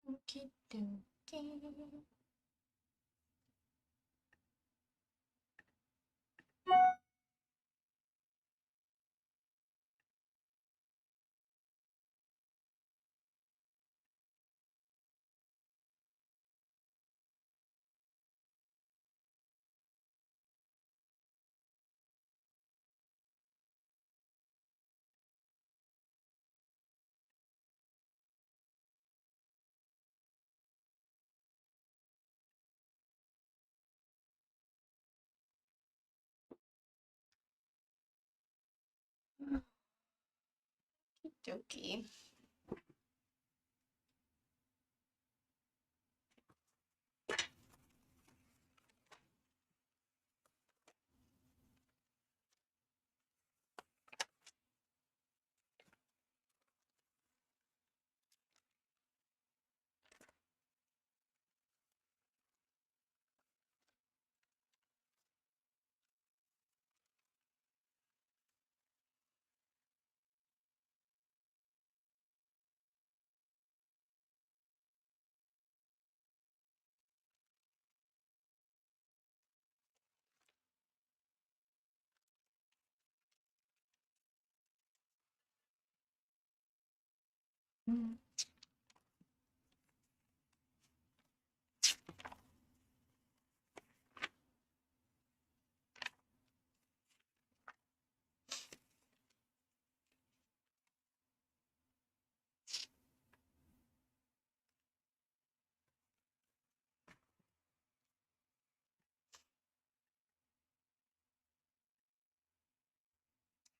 Okie dokie. Dokie.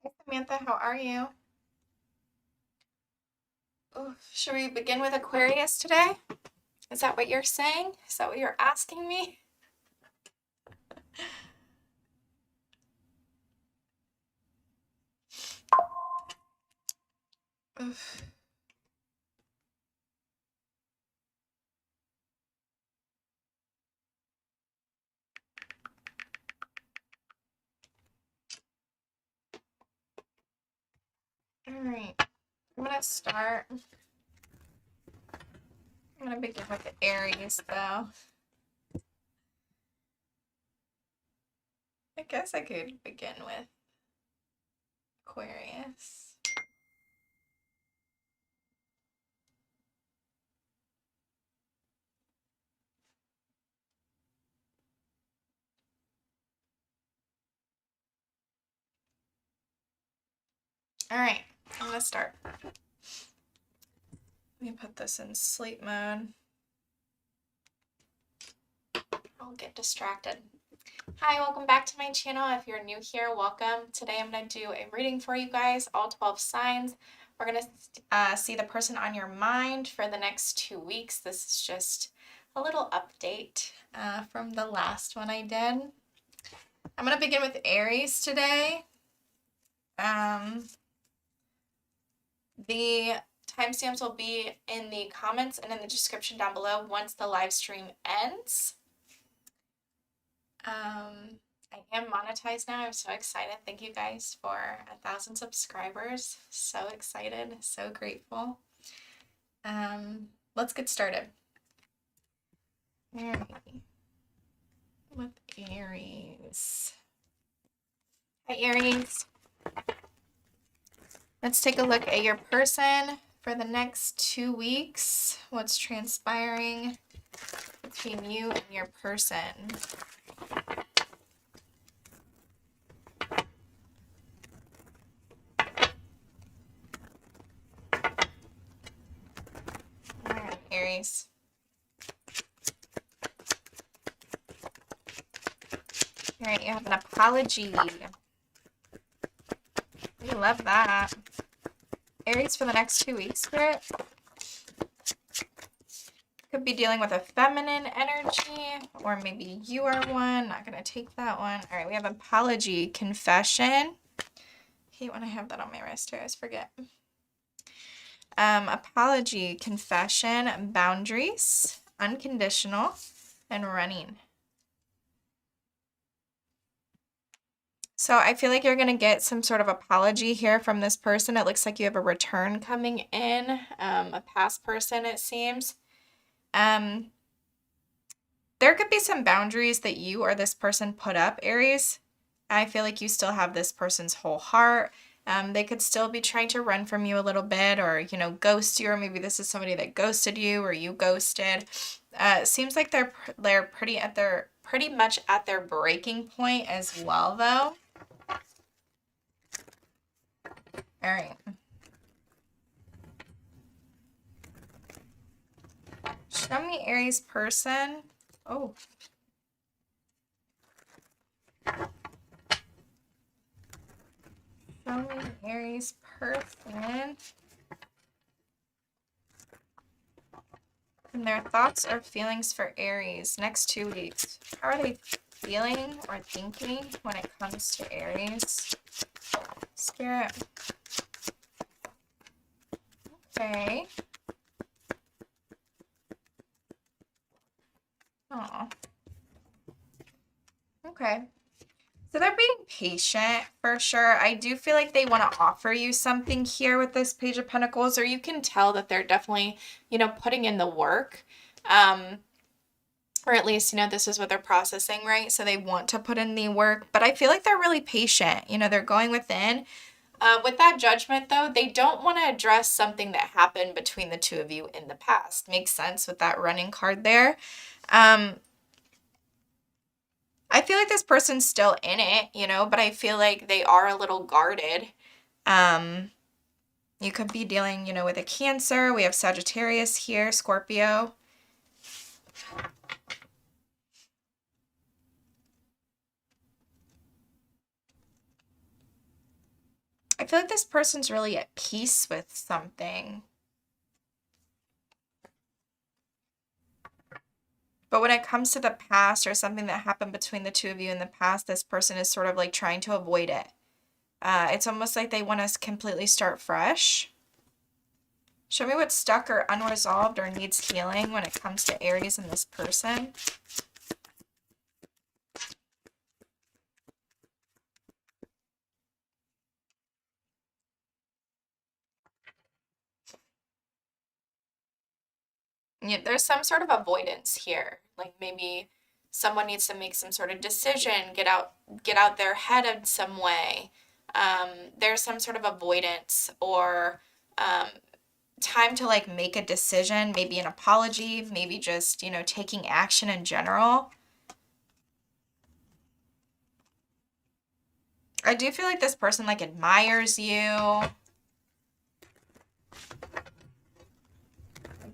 Hey Samantha, how are you? Ooh, should we begin with Aquarius today? Is that what you're saying? Is that what you're asking me? Oof. All right, I'm gonna start. I'm gonna begin with the Aries though. I guess I could begin with Aquarius. All right, I'm gonna start. Let me put this in sleep mode. I'll get distracted. Hi, welcome back to my channel. If you're new here, welcome. Today I'm going to do a reading for you guys, all 12 signs. We're going to see the person on your mind for the next 2 weeks. This is just a little update from the last one I did. I'm going to begin with Aries today. The timestamps will be in the comments and in the description down below once the live stream ends. I am monetized now. I'm so excited. Thank you guys for 1,000 subscribers. So excited, so grateful. Let's get started. All right. With Aries. Hi, Aries. Let's take a look at your person for the next 2 weeks. What's transpiring between you and your person? All right, Aries. All right, you have an apology. We love that. Aries for the next 2 weeks, Spirit. Could be dealing with a feminine energy, or maybe you are one. Not going to take that one. All right, we have apology, confession. I hate when I have that on my wrist here. I always forget. Apology, confession, boundaries, unconditional, and running. So I feel like you're going to get some sort of apology here from this person. It looks like you have a return coming in, a past person, it seems. There could be some boundaries that you or this person put up, Aries. I feel like you still have this person's whole heart. They could still be trying to run from you a little bit, or, you know, ghost you, or maybe this is somebody that ghosted you or you ghosted. It seems like they're pretty much at their breaking point as well, though. All right. Show me Aries person. Oh. Show me Aries person. And their thoughts or feelings for Aries next 2 weeks. How are they feeling or thinking when it comes to Aries? Spirit. Okay. Oh. Okay. So they're being patient for sure. I do feel like they want to offer you something here with this Page of Pentacles, or you can tell that they're definitely, you know, putting in the work. Or at least, you know, this is what they're processing, right? So they want to put in the work, but I feel like they're really patient. You know, they're going within. With that Judgment, though, they don't want to address something that happened between the two of you in the past. Makes sense with that Running card there. I feel like this person's still in it, you know, but I feel like they are a little guarded. You could be dealing, you know, with a Cancer. We have Sagittarius here, Scorpio. I feel like this person's really at peace with something. But when it comes to the past or something that happened between the two of you in the past, this person is sort of like trying to avoid it. It's almost like they want to completely start fresh. Show me what's stuck or unresolved or needs healing when it comes to Aries and this person. Yeah, there's some sort of avoidance here. Like maybe someone needs to make some sort of decision, get out their head in some way. There's some sort of avoidance or time to like make a decision, maybe an apology, maybe just, you know, taking action in general. I do feel like this person like admires you.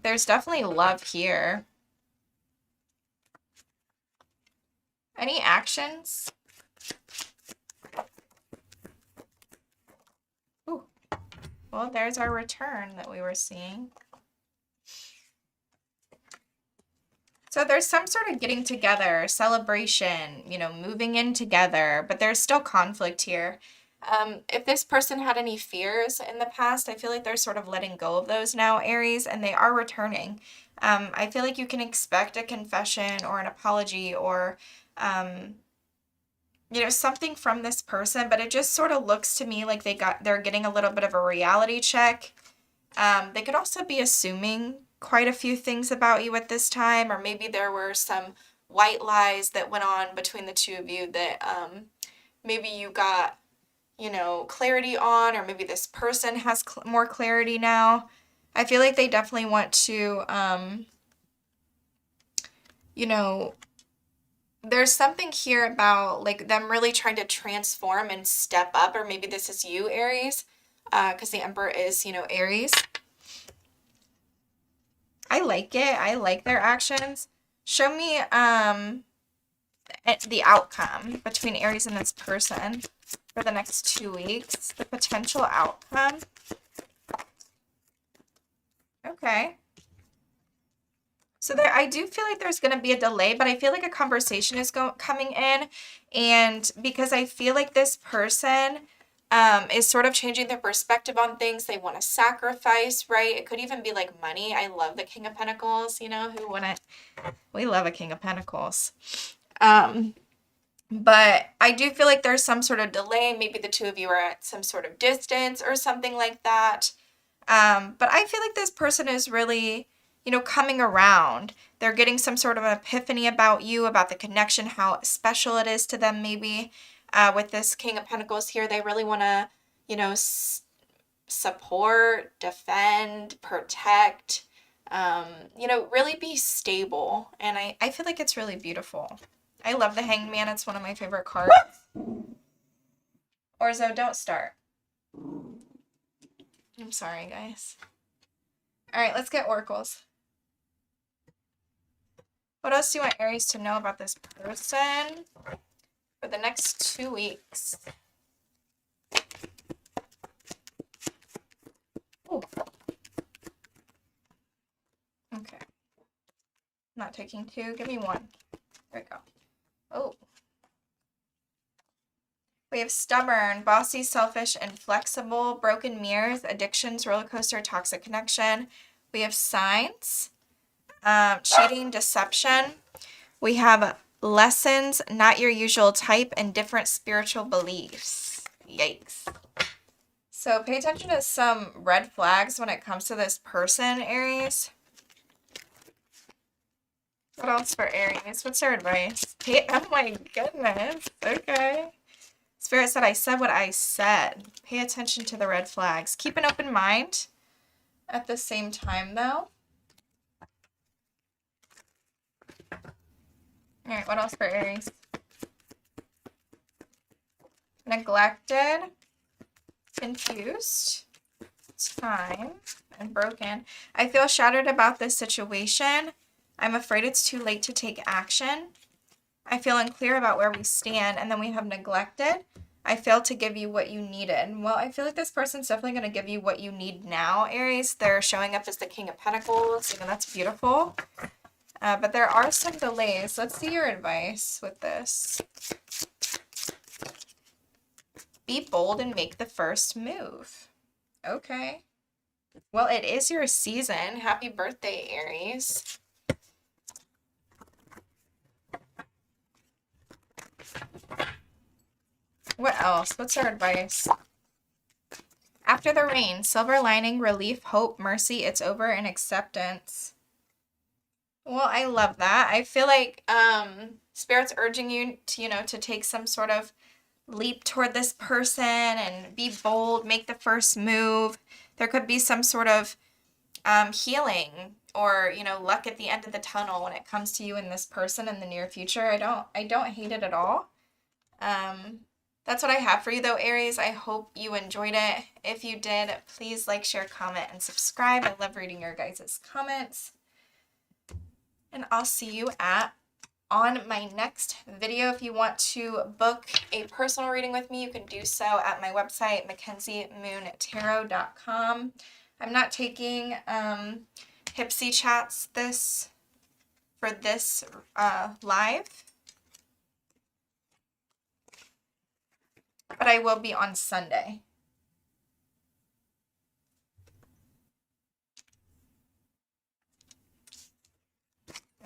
There's definitely love here. Any actions? Ooh. Well, there's our return that we were seeing. So there's some sort of getting together, celebration, you know, moving in together, but there's still conflict here. If this person had any fears in the past, I feel like they're sort of letting go of those now, Aries, and they are returning. I feel like you can expect a confession or an apology or, you know, something from this person, but it just sort of looks to me like they're getting a little bit of a reality check. They could also be assuming quite a few things about you at this time, or maybe there were some white lies that went on between the two of you that maybe you got, you know, clarity on, or maybe this person has more clarity now. I feel like they definitely want to, you know, there's something here about like them really trying to transform and step up, or maybe this is you, Aries, because the Emperor is, you know, Aries. I like it. I like their actions. Show me the outcome between Aries and this person for the next 2 weeks. The potential outcome. Okay. So there, I do feel like there's going to be a delay, but I feel like a conversation is coming in, and because I feel like this person is sort of changing their perspective on things. They want to sacrifice, right? It could even be like money. I love the King of Pentacles, you know, who wouldn't? We love a King of Pentacles. But I do feel like there's some sort of delay. Maybe the two of you are at some sort of distance or something like that. But I feel like this person is really, you know, coming around. They're getting some sort of epiphany about you, about the connection, how special it is to them maybe. With this King of Pentacles here, they really want to, you know, support, defend, protect, you know, really be stable. And I feel like it's really beautiful. I love the Hanged Man. It's one of my favorite cards. Orzo, don't start. I'm sorry, guys. All right, let's get oracles. What else do you want Aries to know about this person for the next 2 weeks? Ooh. Okay. Not taking 2. Give me 1. There we go. Oh. We have stubborn, bossy, selfish, inflexible, broken mirrors, addictions, roller coaster, toxic connection. We have signs, cheating, deception. We have lessons, not your usual type, and different spiritual beliefs. Yikes. So pay attention to some red flags when it comes to this person, Aries. What else for Aries? What's their advice? Oh my goodness. Okay. Spirit said, I said what I said. Pay attention to the red flags. Keep an open mind at the same time, though. All right, what else for Aries? Neglected, confused, time, and broken. I feel shattered about this situation. I'm afraid it's too late to take action. I feel unclear about where we stand. And then we have neglected. I failed to give you what you needed. Well, I feel like this person's definitely going to give you what you need now, Aries. They're showing up as the King of Pentacles. You know, that's beautiful. But there are some delays. Let's see your advice with this. Be bold and make the first move. Okay. Well, it is your season. Happy birthday, Aries. What else? What's our advice? After the rain, silver lining, relief, hope, mercy, it's over, and acceptance. Well, I love that. I feel like Spirit's urging you to, you know, to take some sort of leap toward this person and be bold, make the first move. There could be some sort of healing or, you know, luck at the end of the tunnel when it comes to you and this person in the near future. I don't hate it at all. That's what I have for you though, Aries. I hope you enjoyed it. If you did, please like, share, comment, and subscribe. I love reading your guys' comments. And I'll see you on my next video. If you want to book a personal reading with me, you can do so at my website, MackenzieMoonTarot.com. I'm not taking Hipsy chats for this live, but I will be on Sunday.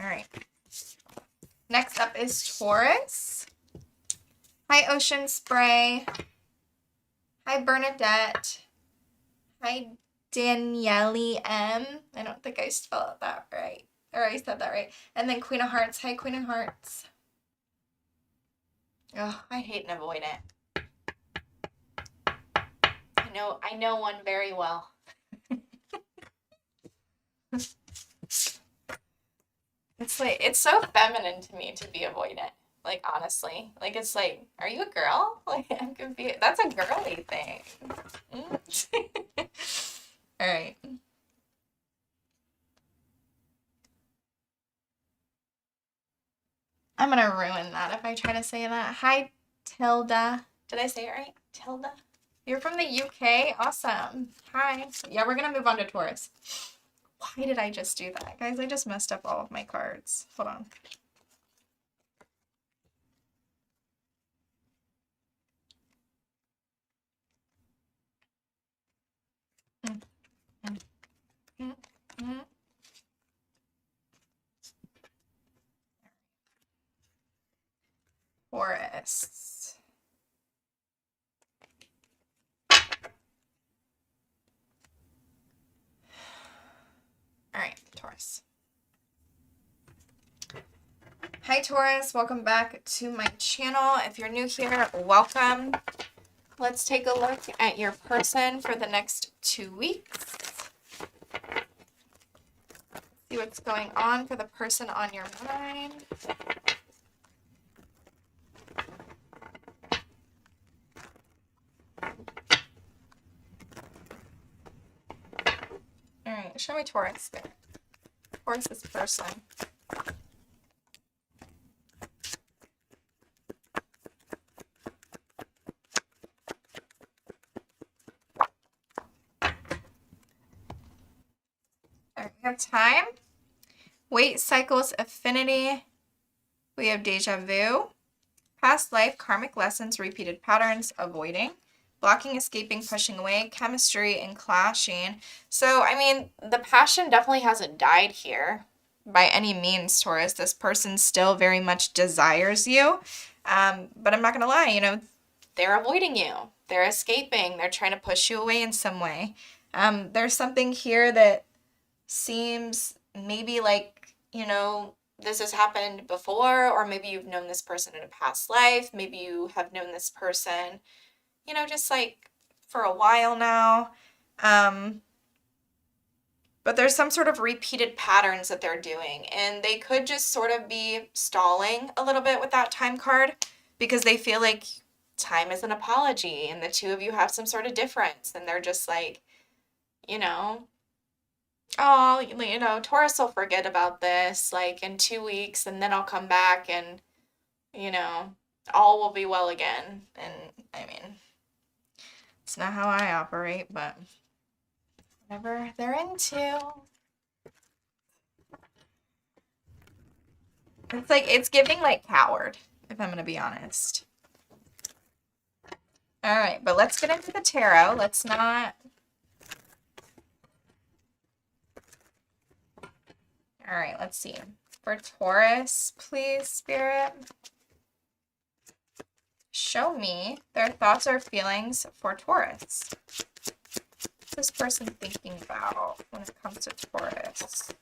All right. Next up is Taurus. Hi, Ocean Spray. Hi, Bernadette. Hi, Danielle M. I don't think I spelled that right. Or I said that right. And then Queen of Hearts. Hi, Queen of Hearts. Oh, I hate and avoid it. I know one very well. It's like, it's so feminine to me to be avoidant. Like, honestly. Like, it's like, are you a girl? Like, I'm confused. That's a girly thing. All right. I'm going to ruin that if I try to say that. Hi, Tilda. Did I say it right? Tilda? You're from the UK? Awesome. Hi. Yeah, we're going to move on to Taurus. Why did I just do that? Guys, I just messed up all of my cards. Hold on. Taurus. All right, Taurus. Hi Taurus, welcome back to my channel. If you're new here, welcome. Let's take a look at your person for the next 2 weeks. See what's going on for the person on your mind. All right, show me Taurus there. Taurus's person. All right, we have time. Weight cycles, affinity. We have deja vu. Past life, karmic lessons, repeated patterns, avoiding. Blocking, escaping, pushing away, chemistry, and clashing. So, I mean, the passion definitely hasn't died here by any means, Taurus. This person still very much desires you. But I'm not going to lie, you know, they're avoiding you. They're escaping. They're trying to push you away in some way. There's something here that seems maybe like, you know, this has happened before, or maybe you've known this person in a past life. Maybe you have known this person, you know, just like for a while now. But there's some sort of repeated patterns that they're doing, and they could just sort of be stalling a little bit with that time card because they feel like time is an apology and the two of you have some sort of difference, and they're just like, you know, oh, you know, Taurus will forget about this like in 2 weeks, and then I'll come back and, you know, all will be well again. And I mean, it's not how I operate, but whatever they're into. It's like, it's giving like coward, if I'm going to be honest. All right, but let's get into the tarot. Let's not. All right, let's see. For Taurus, please, Spirit, show me their thoughts or feelings for Taurus. What's this person thinking about when it comes to Taurus?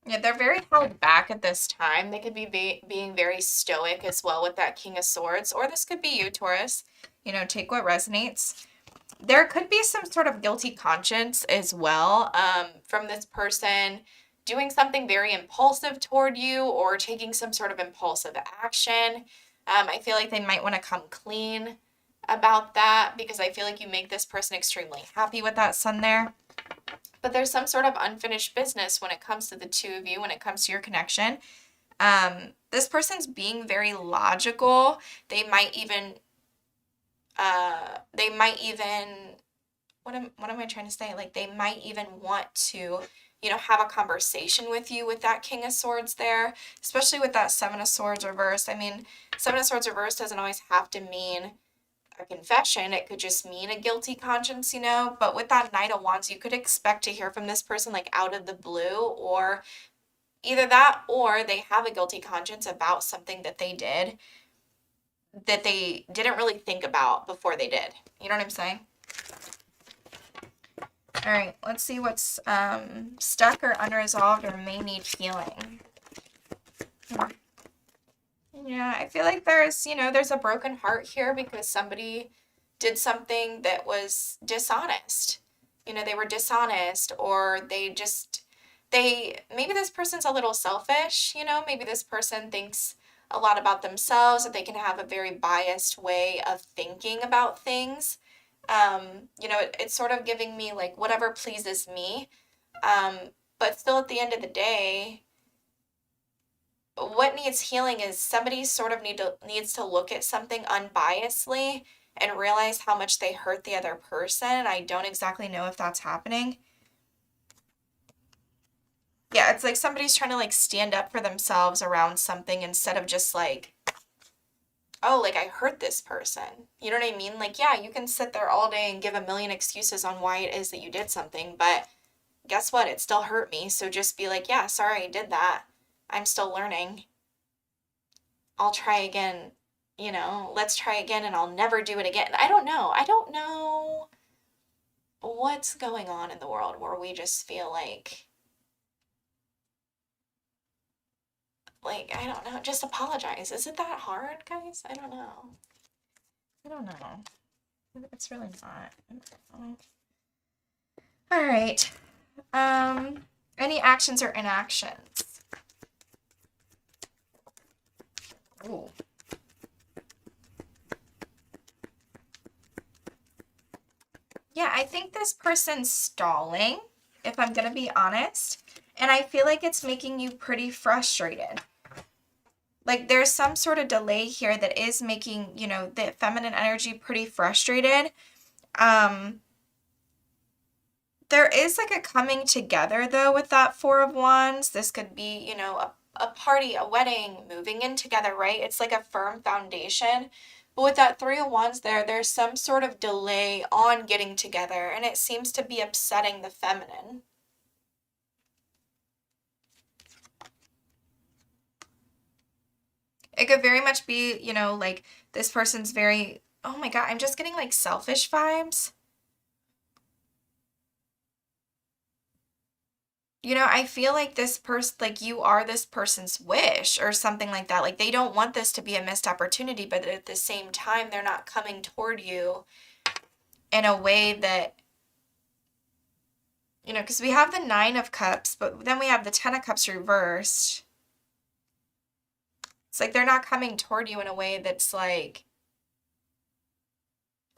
Yeah, they're very held back at this time. They could be being very stoic as well with that King of Swords, or this could be you, Taurus. You know, take what resonates. There could be some sort of guilty conscience as well from this person doing something very impulsive toward you or taking some sort of impulsive action. I feel like they might want to come clean about that because I feel like you make this person extremely happy with that sun there. But there's some sort of unfinished business when it comes to the two of you, when it comes to your connection. This person's being very logical. They might even what am I trying to say? Like, they might even want to, you know, have a conversation with you with that King of Swords there, especially with that Seven of Swords reversed. I mean, Seven of Swords reversed doesn't always have to mean a confession. It could just mean a guilty conscience, you know. But with that Knight of Wands, you could expect to hear from this person like out of the blue, or either that or they have a guilty conscience about something that they did that they didn't really think about before they did. You know what I'm saying? All right, let's see what's stuck or unresolved or may need healing. Yeah, I feel like there's, you know, there's a broken heart here because somebody did something that was dishonest. You know, they were dishonest, or maybe this person's a little selfish, you know, maybe this person thinks a lot about themselves, that they can have a very biased way of thinking about things. You know, it's sort of giving me like whatever pleases me. But still at the end of the day, what needs healing is somebody sort of needs to look at something unbiasedly and realize how much they hurt the other person. I don't exactly know if that's happening. Yeah, it's like somebody's trying to like stand up for themselves around something instead of just like, oh, like I hurt this person. You know what I mean? Like, yeah, you can sit there all day and give a million excuses on why it is that you did something, but guess what? It still hurt me. So just be like, yeah, sorry, I did that. I'm still learning. I'll try again. You know, let's try again and I'll never do it again. I don't know. what's going on in the world where we just feel like, I don't know, just apologize. Is it that hard, guys? I don't know. I don't know. It's really not. I don't know. All right. Any actions or inactions? Ooh. Yeah, I think this person's stalling, if I'm gonna be honest. And I feel like it's making you pretty frustrated. Like there's some sort of delay here that is making, you know, the feminine energy pretty frustrated. There is like a coming together though with that Four of Wands. This could be, you know, a party, a wedding, moving in together, right? It's like a firm foundation. But with that Three of Wands there's some sort of delay on getting together, and it seems to be upsetting the feminine. It could very much be, you know, like this person's very, oh my God, I'm just getting like selfish vibes. You know, I feel like this person, like you are this person's wish or something like that. Like they don't want this to be a missed opportunity, but at the same time, they're not coming toward you in a way that, you know, because we have the Nine of Cups, but then we have the Ten of Cups reversed. It's like they're not coming toward you in a way that's like,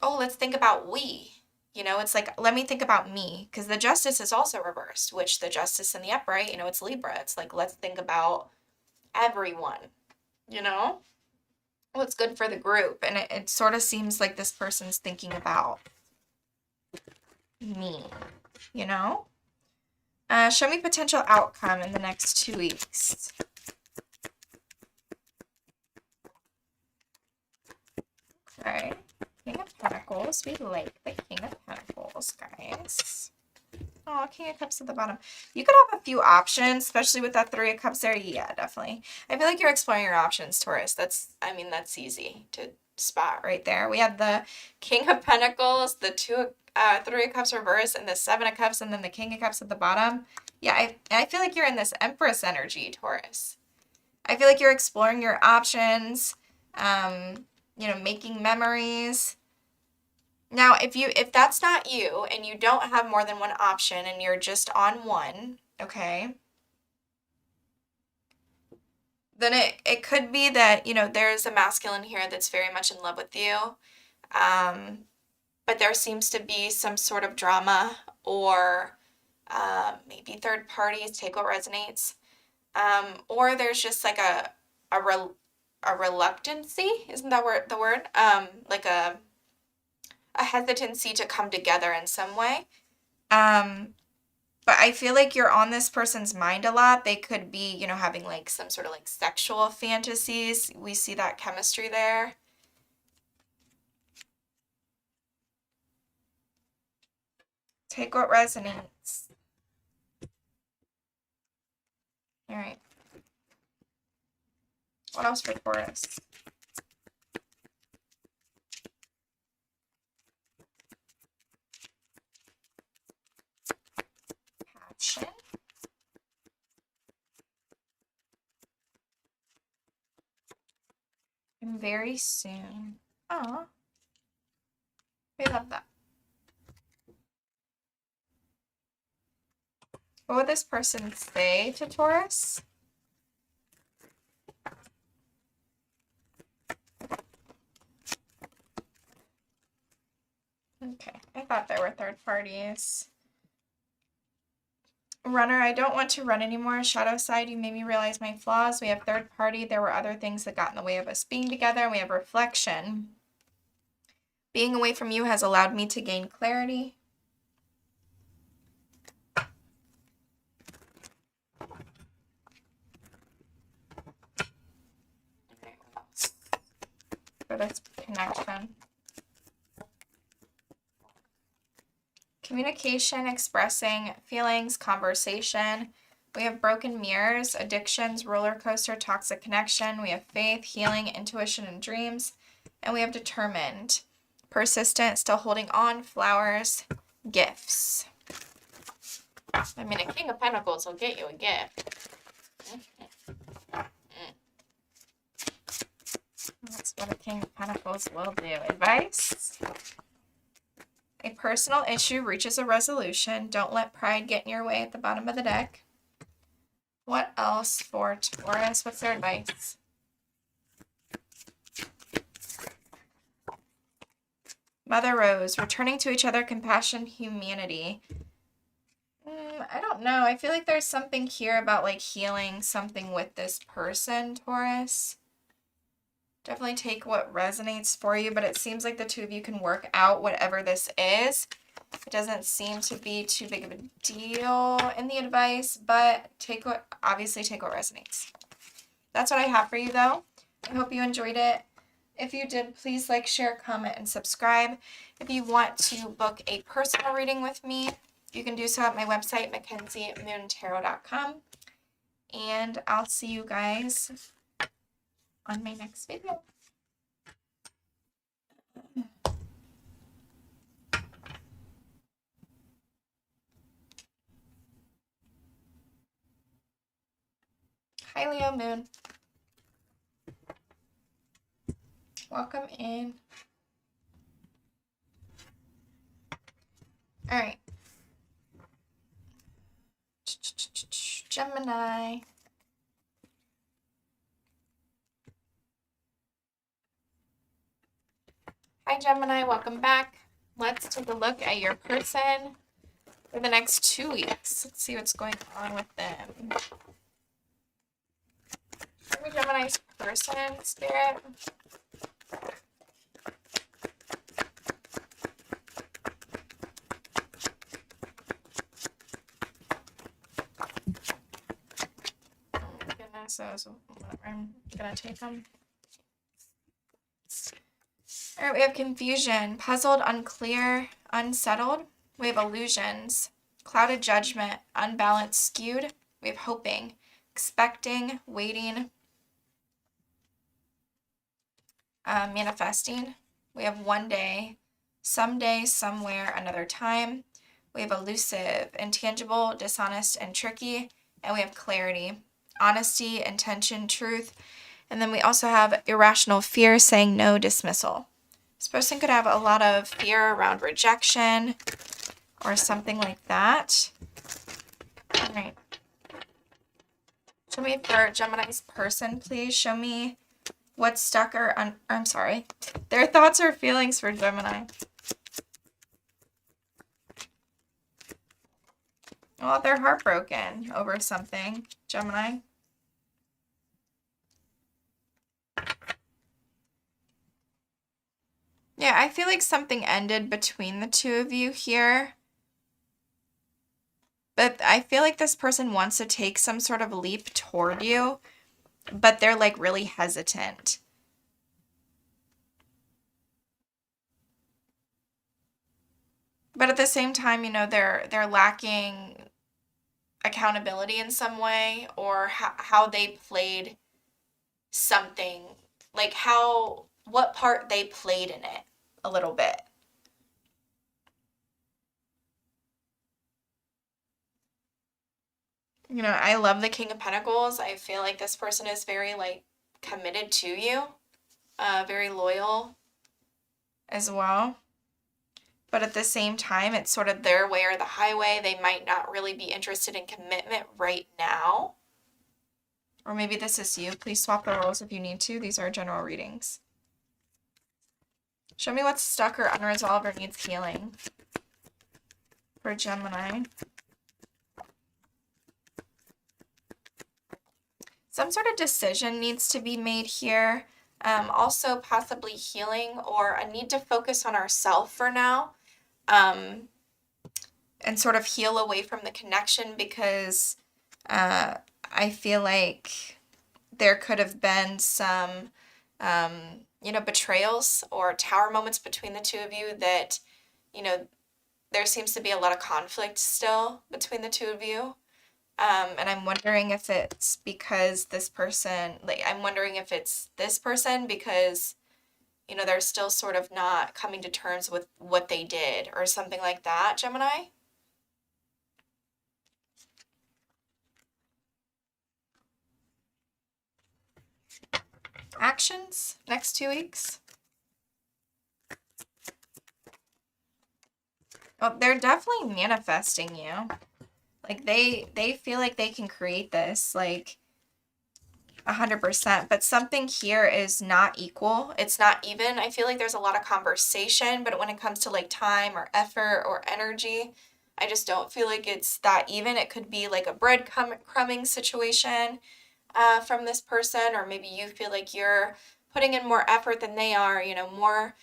oh, let's think about we. You know, it's like, let me think about me, because the Justice is also reversed, which the Justice in the upright, you know, it's Libra. It's like, let's think about everyone, you know, what's good for the group. And it sort of seems like this person's thinking about me, you know. Show me potential outcome in the next 2 weeks. Okay. King of Pentacles. We like the King of Pentacles, guys. Oh, King of Cups at the bottom. You could have a few options, especially with that Three of Cups there. Yeah, definitely. I feel like you're exploring your options, Taurus. That's easy to spot right there. We have the King of Pentacles, the Three of Cups reverse, and the Seven of Cups, and then the King of Cups at the bottom. Yeah, I feel like you're in this Empress energy, Taurus. I feel like you're exploring your options, you know, making memories. Now, if that's not you and you don't have more than one option and you're just on one, okay, then it could be that, you know, there's a masculine here that's very much in love with you. But there seems to be some sort of drama or maybe third parties, take what resonates. Or there's just like a reluctancy, isn't that the word? Like a hesitancy to come together in some way. But I feel like you're on this person's mind a lot. They could be, you know, having like some sort of like sexual fantasies. We see that chemistry there. Take what resonates. All right. What else for Taurus? Passion. And very soon. Oh, we love that. What would this person say to Taurus? Okay, I thought there were third parties. Runner, I don't want to run anymore. Shadow side, you made me realize my flaws. We have third party. There were other things that got in the way of us being together. And we have reflection. Being away from you has allowed me to gain clarity. For this connection. Communication, expressing feelings, conversation. We have broken mirrors, addictions, roller coaster, toxic connection. We have faith, healing, intuition, and dreams. And we have determined, persistent, still holding on, flowers, Gifts. I mean, a King of Pentacles will get you a gift. That's what a King of Pentacles will do. Advice? A personal issue reaches a resolution. Don't let pride get in your way at the bottom of the deck. What else for Taurus? What's their advice? Mother Rose, returning to each other, compassion, humanity. I don't know. I feel like there's something here about like healing something with this person, Taurus. Definitely take what resonates for you, but it seems like the two of you can work out whatever this is. It doesn't seem to be too big of a deal in the advice, but obviously take what resonates. That's what I have for you though. I hope you enjoyed it. If you did, please like, share, comment, and subscribe. If you want to book a personal reading with me, you can do so at my website, MackenzieMoonTarot.com. And I'll see you guys on my next video. Hi, Leo Moon. Welcome in. All right. Gemini. Hi, Gemini. Welcome back. Let's take a look at your person for the next 2 weeks. Let's see what's going on with them. Show me Gemini's person, Spirit. So I'm gonna take them. All right, we have confusion, puzzled, unclear, unsettled. We have illusions, clouded judgment, unbalanced, skewed. We have hoping, expecting, waiting, manifesting. We have one day, someday, somewhere, another time. We have elusive, intangible, dishonest, and tricky. And we have clarity, honesty, intention, truth. And then we also have irrational fear, saying no, dismissal. This person could have a lot of fear around rejection or something like that. All right. Show me for Gemini's person, please. Show me what's stuck or I'm sorry. Their thoughts or feelings for Gemini. Well, they're heartbroken over something, Gemini. Yeah, I feel like something ended between the two of you here. But I feel like this person wants to take some sort of leap toward you, but they're like really hesitant. But at the same time, you know, they're lacking accountability in some way, or how they played something, like what part they played in it a little bit. You know, I love the King of Pentacles. I feel like this person is very like committed to you, very loyal as well. But at the same time, it's sort of their way or the highway. They might not really be interested in commitment right now. Or maybe this is you. Please swap the roles if you need to. These are general readings. Show me what's stuck or unresolved or needs healing for Gemini. Some sort of decision needs to be made here. Also possibly healing or a need to focus on ourselves for now. And sort of heal away from the connection, because I feel like there could have been some, you know, betrayals or tower moments between the two of you that, you know, there seems to be a lot of conflict still between the two of you. And I'm wondering if it's because this person, like, I'm wondering if it's this person because you know, they're still sort of not coming to terms with what they did or something like that, Gemini. Actions next 2 weeks. Oh, they're definitely manifesting you. Like they feel like they can create this, like 100%, but something here is not equal. It's not even. I feel like there's a lot of conversation, but when it comes to like time or effort or energy, I just don't feel like it's that even. It could be like a breadcrumbing situation from this person, or maybe you feel like you're putting in more effort than they are, you know, more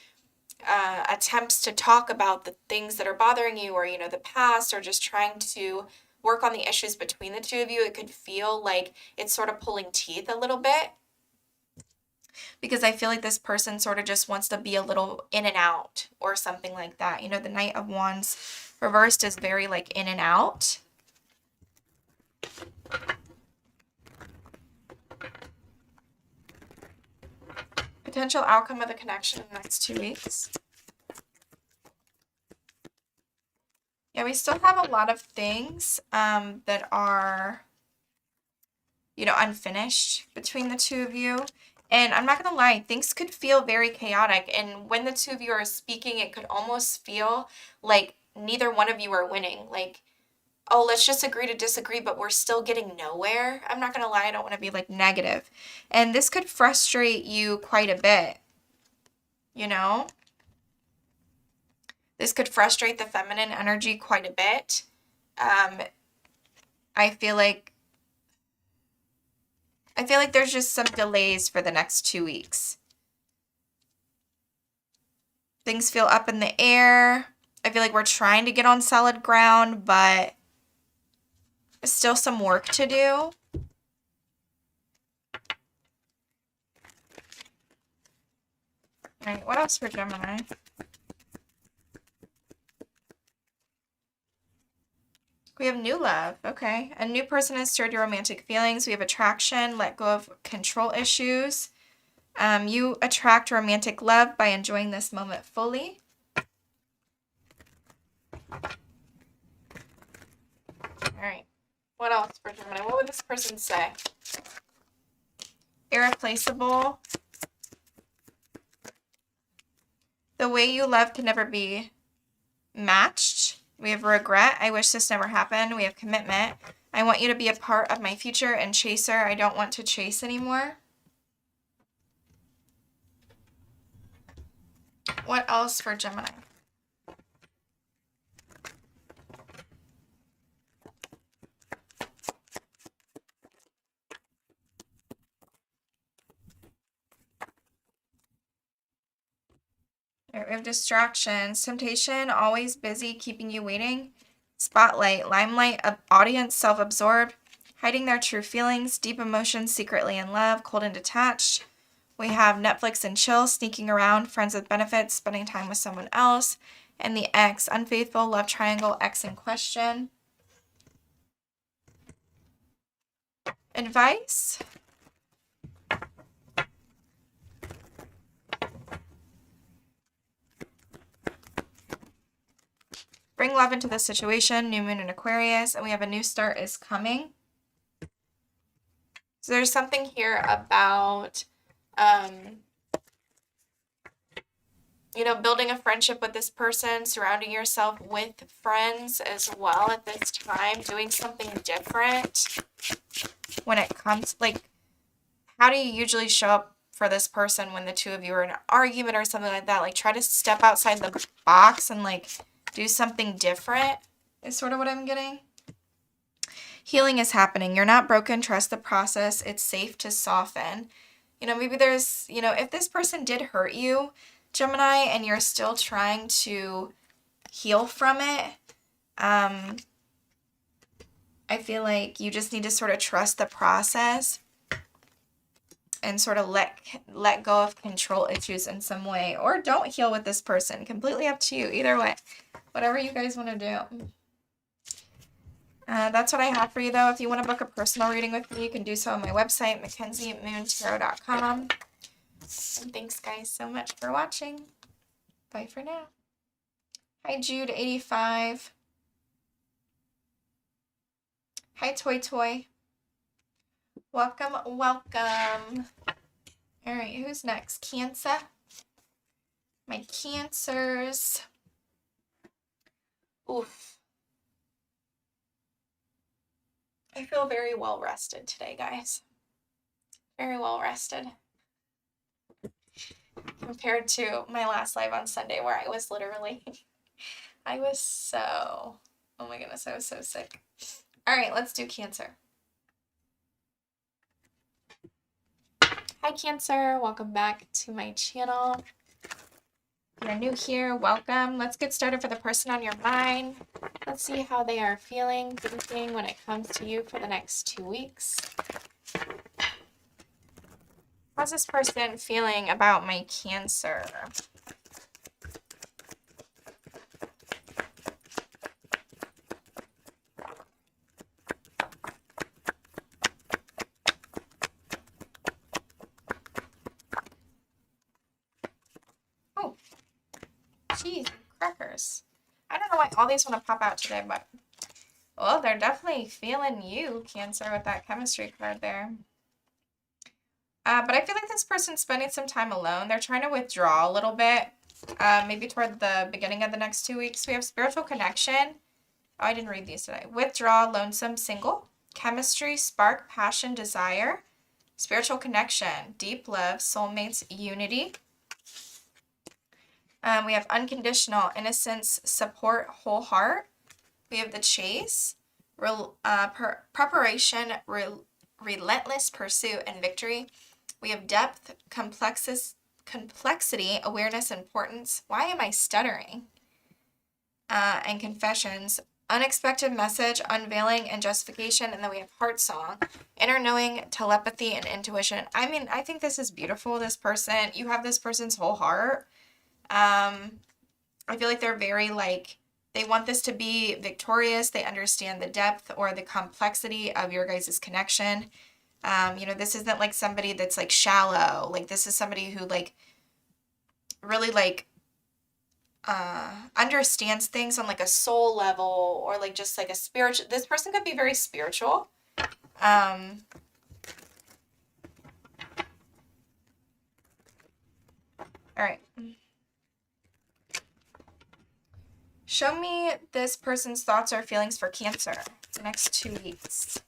attempts to talk about the things that are bothering you, or, you know, the past, or just trying to work on the issues between the two of you. It could feel like it's sort of pulling teeth a little bit, because I feel like this person sort of just wants to be a little in and out or something like that. You know, the Knight of Wands reversed is very like in and out. Potential outcome of the connection in the next 2 weeks. Yeah, we still have a lot of things that are, you know, unfinished between the two of you. And I'm not going to lie, things could feel very chaotic. And when the two of you are speaking, it could almost feel like neither one of you are winning. Like, oh, let's just agree to disagree, but we're still getting nowhere. I'm not going to lie, I don't want to be like negative. And this could frustrate you quite a bit, you know? This could frustrate the feminine energy quite a bit. I feel like there's just some delays for the next 2 weeks. Things feel up in the air. I feel like we're trying to get on solid ground, but there's still some work to do. All right, what else for Gemini? We have new love. Okay. A new person has stirred your romantic feelings. We have attraction. Let go of control issues. You attract romantic love by enjoying this moment fully. All right. What else for Gemini? What would this person say? Irreplaceable. The way you love can never be matched. We have regret. I wish this never happened. We have commitment. I want you to be a part of my future. And chaser. I don't want to chase anymore. What else for Gemini? We have distractions. Temptation, always busy, keeping you waiting. Spotlight, limelight, audience, self-absorbed. Hiding their true feelings, deep emotions, secretly in love, cold and detached. We have Netflix and chill, sneaking around, friends with benefits, spending time with someone else. And the ex, unfaithful, love triangle, ex in question. Advice? Bring love into the situation, new moon in Aquarius, and we have a new start is coming. So there's something here about, you know, building a friendship with this person, surrounding yourself with friends as well at this time, doing something different when it comes, like, how do you usually show up for this person when the two of you are in an argument or something like that? Like, try to step outside the box and, like, do something different is sort of what I'm getting. Healing is happening. You're not broken. Trust the process. It's safe to soften. You know, maybe there's, you know, if this person did hurt you, Gemini, and you're still trying to heal from it, I feel like you just need to sort of trust the process and sort of let go of control issues in some way, or don't heal with this person. Completely up to you. Either way, whatever you guys want to do. That's what I have for you, though. If you want to book a personal reading with me, you can do so on my website, MackenzieMoontarot.com. And thanks guys so much for watching. Bye for now. Hi Jude85. Hi Toy Toy. Welcome, welcome. All right, who's next? Cancer. My Cancers. Oof. I feel very well rested today, guys. Very well rested. Compared to my last live on Sunday where I was literally, I was so, oh my goodness, I was so sick. All right, let's do Cancer. Hi Cancer, welcome back to my channel. If you're new here, welcome. Let's get started for the person on your mind. Let's see how they are feeling, thinking when it comes to you for the next 2 weeks. How's this person feeling about my Cancer? Oh, geez, crackers. I don't know why all these want to pop out today, but well, they're definitely feeling you, Cancer, with that chemistry card there. But I feel like this person's spending some time alone. They're trying to withdraw a little bit, maybe toward the beginning of the next 2 weeks. We have spiritual connection. Oh, I didn't read these today. Withdraw, lonesome, single, chemistry, spark, passion, desire, spiritual connection, deep love, soulmates, unity. We have unconditional, innocence, support, whole heart. We have the chase, preparation, relentless pursuit, and victory. We have depth, complexity, awareness, importance. Why am I stuttering? And confessions, unexpected message, unveiling, and justification. And then we have heart song, inner knowing, telepathy, and intuition. I mean, I think this is beautiful, this person. You have this person's whole heart. I feel like they're very like, they want this to be victorious. They understand the depth or the complexity of your guys' connection. You know, this isn't like somebody that's like shallow. Like this is somebody who like really like understands things on like a soul level or like just like a spiritual. This person could be very spiritual. All right. Show me this person's thoughts or feelings for Cancer the next 2 weeks.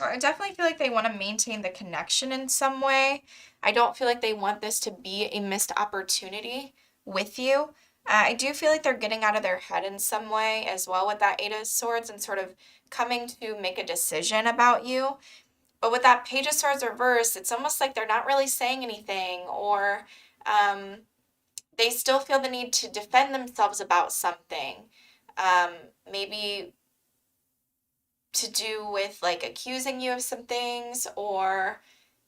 I definitely feel like they want to maintain the connection in some way. I don't feel like they want this to be a missed opportunity with you. I do feel like they're getting out of their head in some way as well with that 8 of Swords and sort of coming to make a decision about you. But with that Page of Swords reversed, it's almost like they're not really saying anything, or they still feel the need to defend themselves about something. Maybe to do with like accusing you of some things, or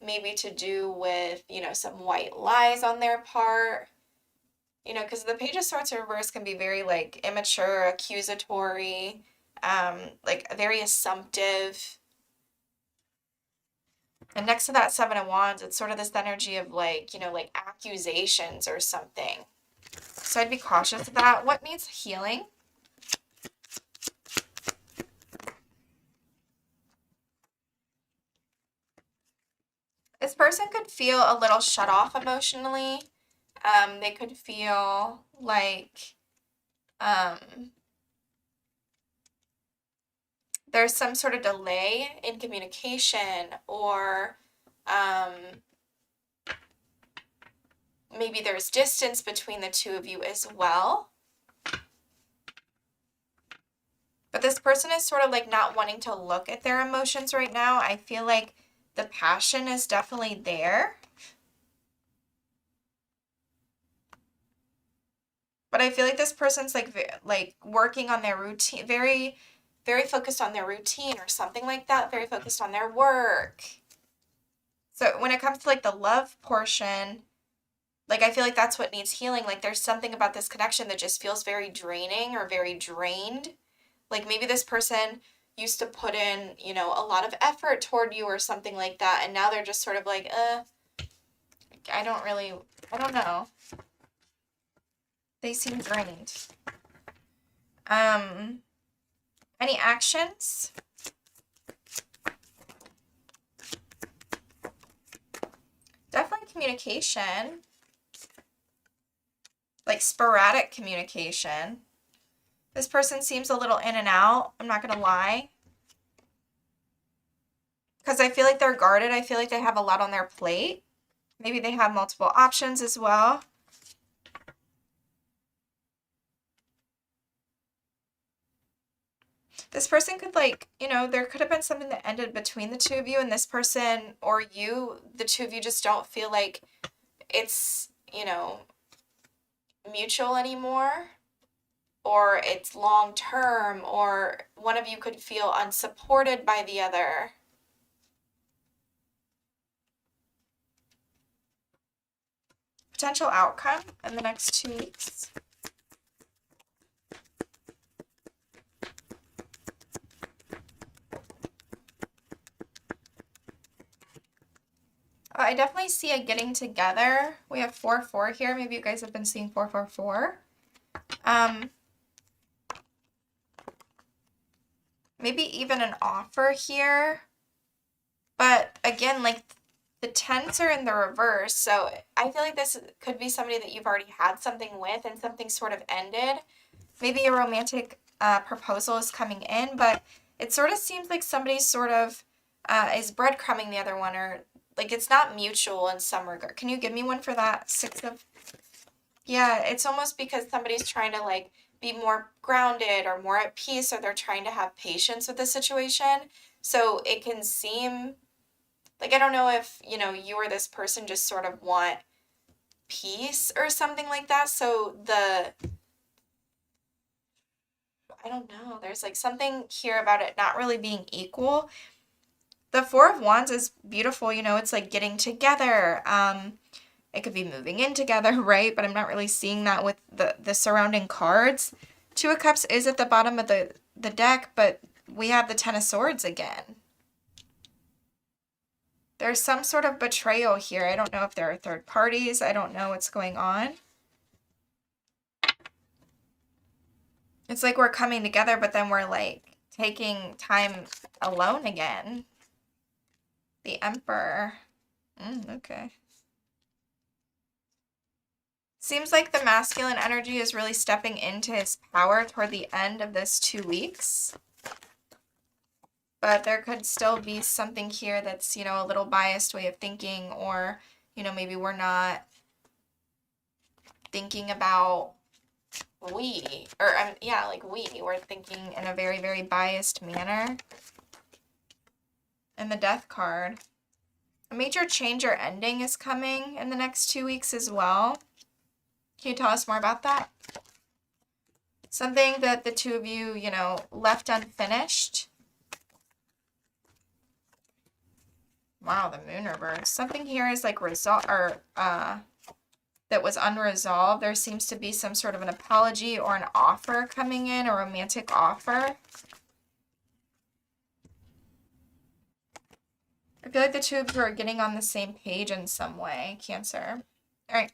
maybe to do with, you know, some white lies on their part. You know, because the Page of Swords reverse can be very like immature, accusatory, like very assumptive. And next to that 7 of Wands, it's sort of this energy of like, you know, like accusations or something. So I'd be cautious of that. What needs healing? This person could feel a little shut off emotionally. They could feel like there's some sort of delay in communication, or maybe there's distance between the two of you as well. But this person is sort of like not wanting to look at their emotions right now. I feel like the passion is definitely there. But I feel like this person's like working on their routine, very, very focused on their routine or something like that, very focused on their work. So when it comes to like the love portion, like I feel like that's what needs healing. Like there's something about this connection that just feels very draining or very drained. Like maybe this person used to put in, you know, a lot of effort toward you or something like that, and now they're just sort of like, I don't know. They seem drained. Any actions? Definitely communication. Like sporadic communication. This person seems a little in and out, I'm not going to lie. Because I feel like they're guarded. I feel like they have a lot on their plate. Maybe they have multiple options as well. This person could, like, you know, there could have been something that ended between the two of you, and this person or you, the two of you just don't feel like it's, you know, mutual anymore, or it's long term, or one of you could feel unsupported by the other. Potential outcome in the next 2 weeks. I definitely see a getting together. We have 4-4 here. Maybe you guys have been seeing 4-4-4. Maybe even an offer here. But again, like the 10s are in the reverse. So I feel like this could be somebody that you've already had something with and something sort of ended. Maybe a romantic proposal is coming in, but it sort of seems like somebody sort of is breadcrumbing the other one, or like it's not mutual in some regard. Can you give me one for that? 6 of... Yeah, it's almost because somebody's trying to like be more grounded or more at peace, or they're trying to have patience with the situation. So it can seem like, I don't know if, you know, you or this person just sort of want peace or something like that. So I don't know, there's like something here about it not really being equal. The 4 of Wands is beautiful, you know, it's like getting together. It could be moving in together, right? But I'm not really seeing that with the surrounding cards. 2 of Cups is at the bottom of the deck, but we have the 10 of Swords again. There's some sort of betrayal here. I don't know if there are third parties. I don't know what's going on. It's like we're coming together, but then we're like taking time alone again. The Emperor. Okay. Seems like the masculine energy is really stepping into his power toward the end of this 2 weeks. But there could still be something here that's, you know, a little biased way of thinking, or, you know, maybe we're not thinking about we, or yeah, like we're thinking in a very, very biased manner. And the Death card. A major change or ending is coming in the next 2 weeks as well. Can you tell us more about that? Something that the two of you, you know, left unfinished. Wow, the Moon reverse. Something here is like resolved, or that was unresolved. There seems to be some sort of an apology or an offer coming in, a romantic offer. I feel like the two of you are getting on the same page in some way, Cancer. All right.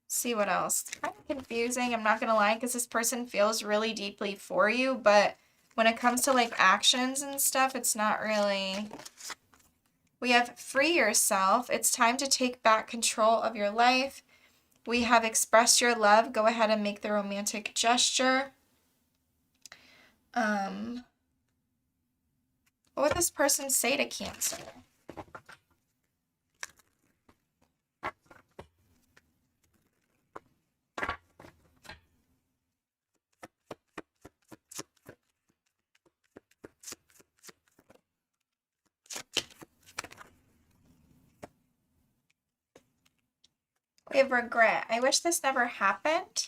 See what else. It's kind of confusing, I'm not going to lie, because this person feels really deeply for you, but when it comes to like actions and stuff, it's not really... We have free yourself. It's time to take back control of your life. We have expressed your love. Go ahead and make the romantic gesture. What would this person say to Cancer? We have regret. I wish this never happened.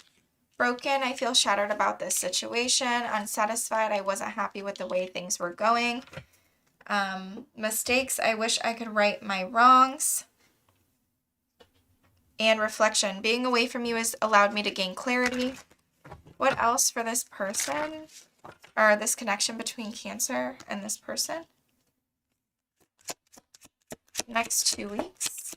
Broken. I feel shattered about this situation. Unsatisfied. I wasn't happy with the way things were going. Mistakes. I wish I could right my wrongs. And reflection. Being away from you has allowed me to gain clarity. What else for this person? or this connection between Cancer and this person. Next 2 weeks.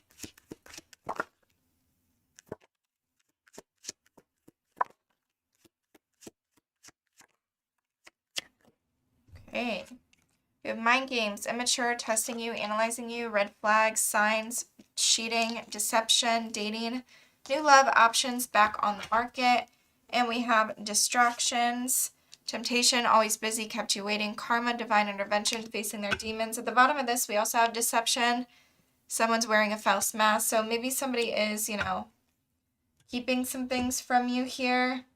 Okay. We have mind games, immature, testing you, analyzing you, red flags, signs, cheating, deception, dating, new love options back on the market. And we have distractions, temptation, always busy, kept you waiting, karma, divine intervention, facing their demons. At the bottom of this, we also have deception. Someone's wearing a false mask. So maybe somebody is, you know, keeping some things from you here.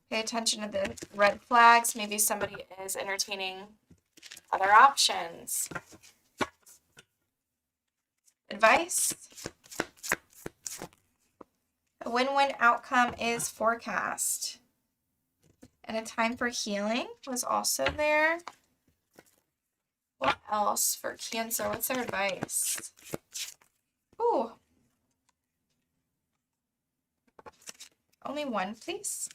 Pay attention to the red flags. Maybe somebody is entertaining other options. Advice. A win-win outcome is forecast. And a time for healing was also there. What else for Cancer? What's their advice? Ooh. Only one, please.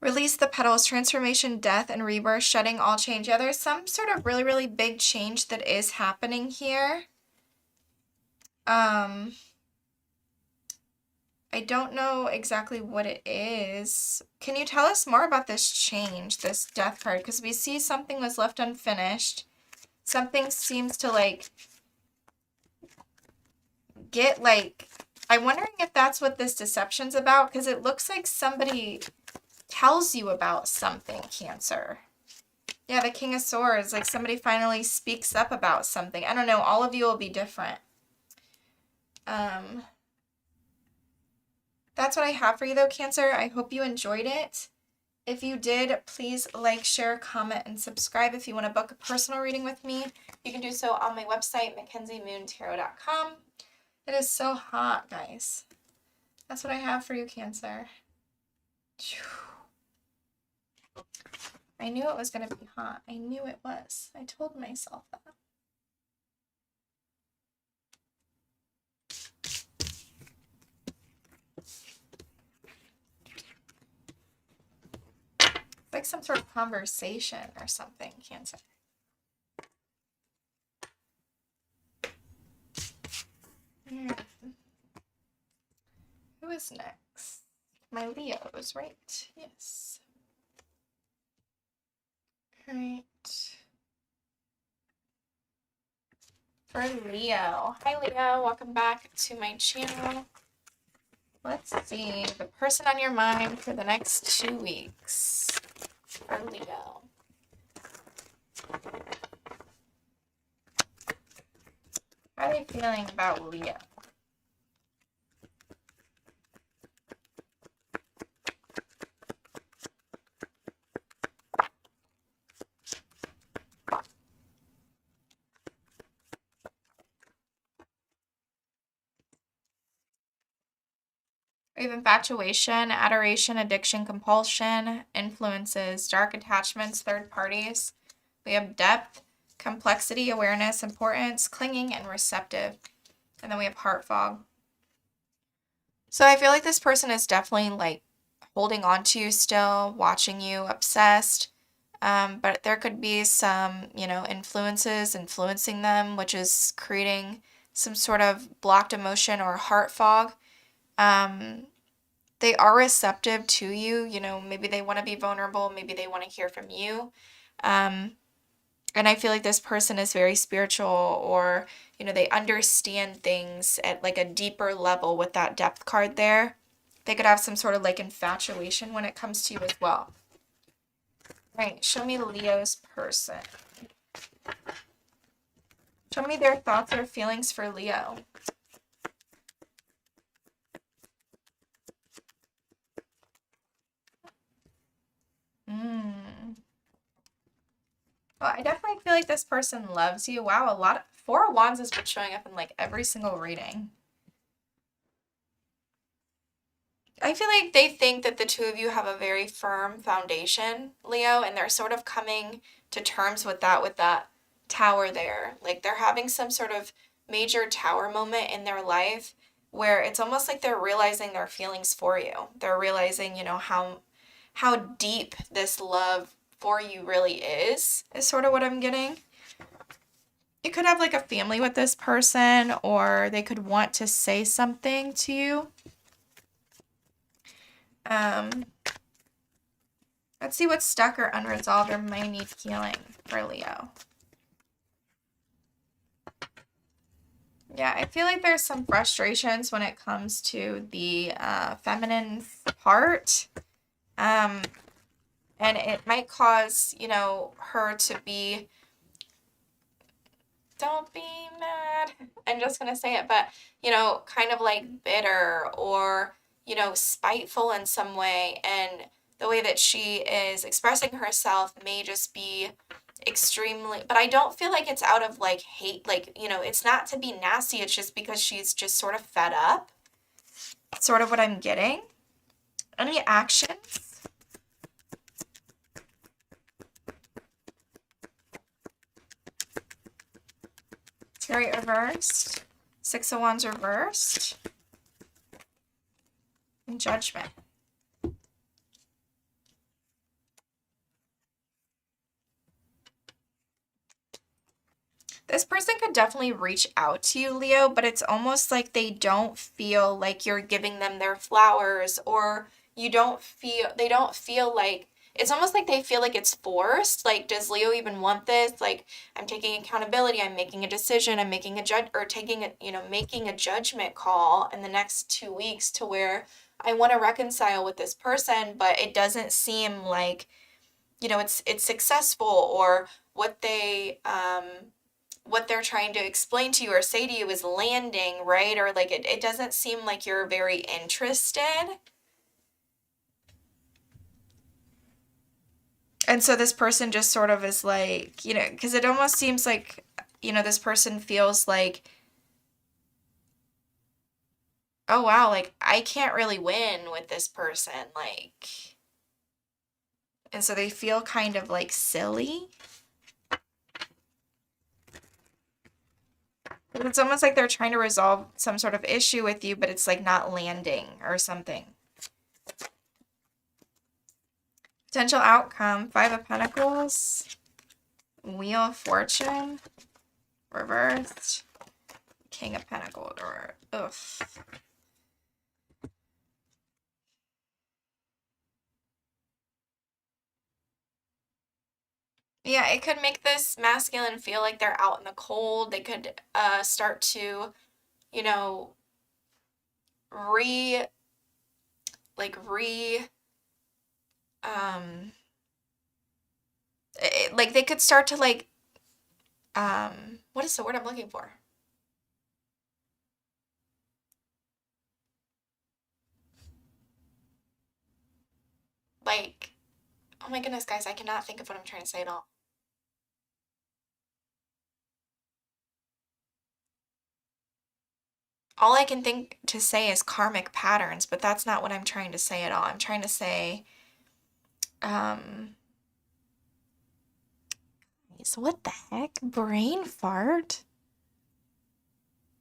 Release the petals, transformation, death, and rebirth, shedding all change. Yeah, there's some sort of really, really big change that is happening here. I don't know exactly what it is. Can you tell us more about this change, this death card? Because we see something was left unfinished. Something seems to like get like, I'm wondering if that's what this deception's about, because it looks like somebody tells you about something, Cancer. Yeah, the King of Swords, like somebody finally speaks up about something. I don't know, all of you will be different. That's what I have for you though, Cancer. I hope you enjoyed it. If you did, please like, share, comment, and subscribe. If you want to book a personal reading with me, you can do so on my website, MackenzieMoonTarot.com. It is so hot, guys. That's what I have for you, Cancer. I knew it was going to be hot. I knew it was. I told myself that. It's like some sort of conversation or something, Cancer. Who is next? My Leos, right? Yes. All right. For Leo. Hi, Leo. Welcome back to my channel. Let's see. The person on your mind for the next 2 weeks. For Leo. How are they feeling about Leo? We have infatuation, adoration, addiction, compulsion, influences, dark attachments, third parties. We have depth, complexity, awareness, importance, clinging, and receptive. And then we have heart fog. So I feel like this person is definitely like holding on to you still, watching you, obsessed. But there could be some, you know, influences influencing them, which is creating some sort of blocked emotion or heart fog. They are receptive to you, you know, maybe they want to be vulnerable, maybe they want to hear from you. And I feel like this person is very spiritual, or, you know, they understand things at like a deeper level with that depth card there. They could have some sort of like infatuation when it comes to you as well. Right, show me Leo's person. Show me their thoughts or feelings for Leo. Well, I definitely feel like this person loves you. Wow, a lot of Four of Wands has been showing up in like every single reading. I feel like they think that the two of you have a very firm foundation, Leo, and they're sort of coming to terms with that tower there. Like they're having some sort of major tower moment in their life. where it's almost like they're realizing their feelings for you. They're realizing, you know, how deep this love for you really is sort of what I'm getting. You could have like a family with this person, or they could want to say something to you. Let's see what's stuck or unresolved or might need healing for Leo. Yeah, I feel like there's some frustrations when it comes to the feminine part. And it might cause, you know, her to be, don't be mad, I'm just going to say it, but, you know, kind of like bitter or, you know, spiteful in some way. And the way that she is expressing herself may just be extremely, but I don't feel like it's out of like hate, like, you know, it's not to be nasty, it's just because she's just sort of fed up. That's sort of what I'm getting. Any actions? Chariot reversed, 6 of Wands reversed, and Judgment. This person could definitely reach out to you, Leo, but it's almost like they don't feel like you're giving them their flowers, or they don't feel like, it's almost like they feel like it's forced. Like, does Leo even want this? Like, I'm taking accountability, I'm making a decision, I'm making making a judgment call in the next 2 weeks to where I want to reconcile with this person, but it doesn't seem like, you know, it's successful, or what they're trying to explain to you or say to you is landing, right? Or like it doesn't seem like you're very interested. And so this person just sort of is like, you know, because it almost seems like, you know, this person feels like, oh wow, like I can't really win with this person, like, and so they feel kind of like silly. It's almost like they're trying to resolve some sort of issue with you, but it's like not landing or something. Potential outcome, 5 of Pentacles, Wheel of Fortune, reversed, King of Pentacles, or ugh. Yeah, it could make this masculine feel like they're out in the cold. They could start to, you know, like they could start to like, what is the word I'm looking for? Like, oh my goodness, guys, I cannot think of what I'm trying to say at all. All I can think to say is karmic patterns, but that's not what I'm trying to say at all. I'm trying to say, so what the heck? Brain fart?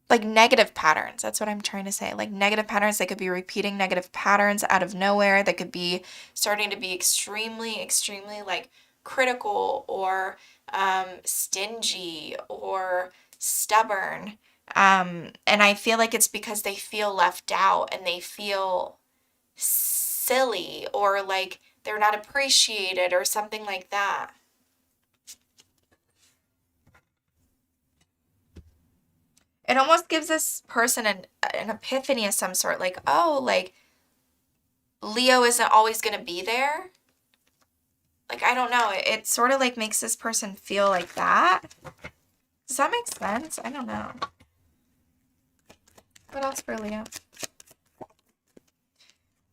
Like negative patterns. That's what I'm trying to say. Like negative patterns. They could be repeating negative patterns out of nowhere. They could be starting to be extremely, extremely like critical or stingy or stubborn. And I feel like it's because they feel left out and they feel silly or like they're not appreciated or something like that. It almost gives this person an epiphany of some sort, like, oh, like, Leo isn't always going to be there. Like, I don't know. It sort of, like, makes this person feel like that. Does that make sense? I don't know. What else for Leo?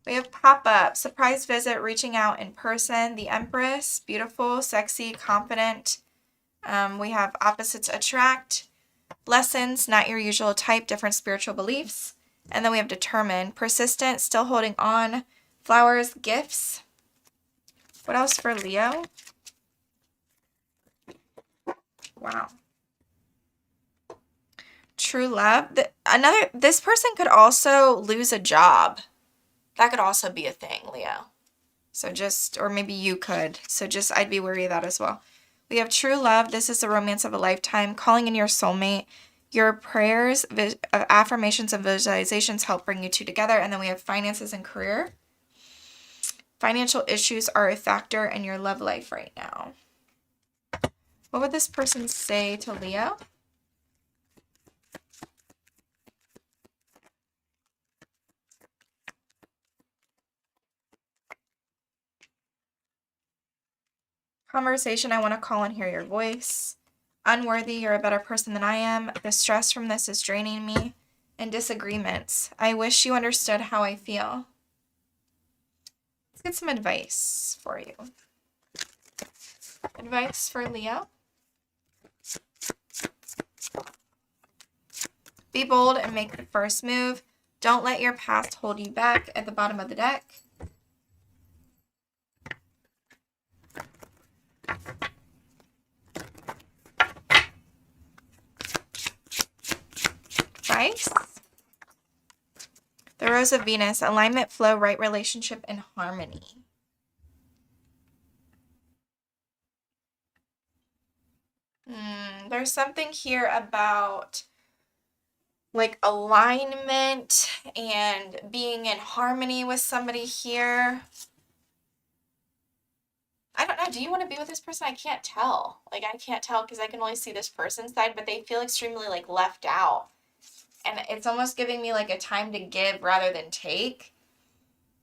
We have pop-up, surprise visit, reaching out in person, the Empress, beautiful, sexy, confident. We have opposites attract, lessons, not your usual type, different spiritual beliefs. And then we have determined, persistent, still holding on, flowers, gifts. What else for Leo? Wow. True love. This person could also lose a job. That could also be a thing, Leo. So or maybe you could. So I'd be wary of that as well. We have true love. This is the romance of a lifetime. Calling in your soulmate. Your prayers, affirmations, and visualizations help bring you two together. And then we have finances and career. Financial issues are a factor in your love life right now. What would this person say to Leo? Conversation, I want to call and hear your voice. Unworthy, you're a better person than I am. The stress from this is draining me. And disagreements. I wish you understood how I feel. Let's get some advice for you. Advice for Leo. Be bold and make the first move. Don't let your past hold you back at the bottom of the deck. Advice. The Rose of Venus. Alignment, flow, right relationship, and harmony. There's something here about like alignment and being in harmony with somebody here. I don't know. Do you want to be with this person? I can't tell. Like, I can't tell because I can only see this person's side, but they feel extremely like left out. And it's almost giving me like a time to give rather than take.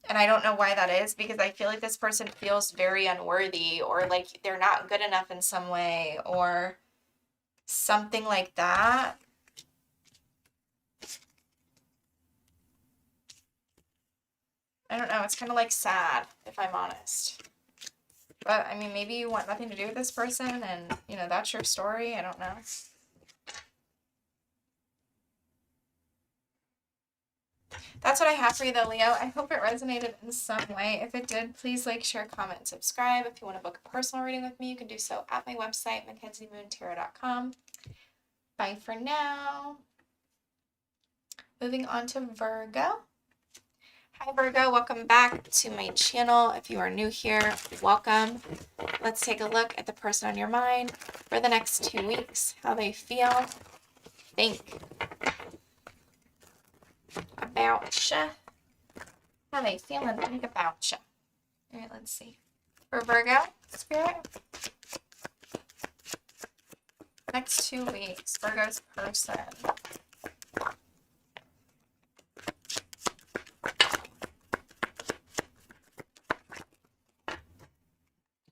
And I don't know why that is, because I feel like this person feels very unworthy, or like they're not good enough in some way, or something like that. I don't know. It's kind of like sad, if I'm honest. But I mean, maybe you want nothing to do with this person and, you know, that's your story. I don't know. That's what I have for you though, Leo. I hope it resonated in some way. If it did, please like, share, comment, and subscribe. If you want to book a personal reading with me, you can do so at my website, MackenzieMoonTarot.com. Bye for now. Moving on to Virgo. Hi Virgo, welcome back to my channel. If you are new here, welcome. Let's take a look at the person on your mind for the next 2 weeks, how they feel, think about you, how they feel and think about you. All right, let's see. For Virgo, Spirit, next 2 weeks, Virgo's person.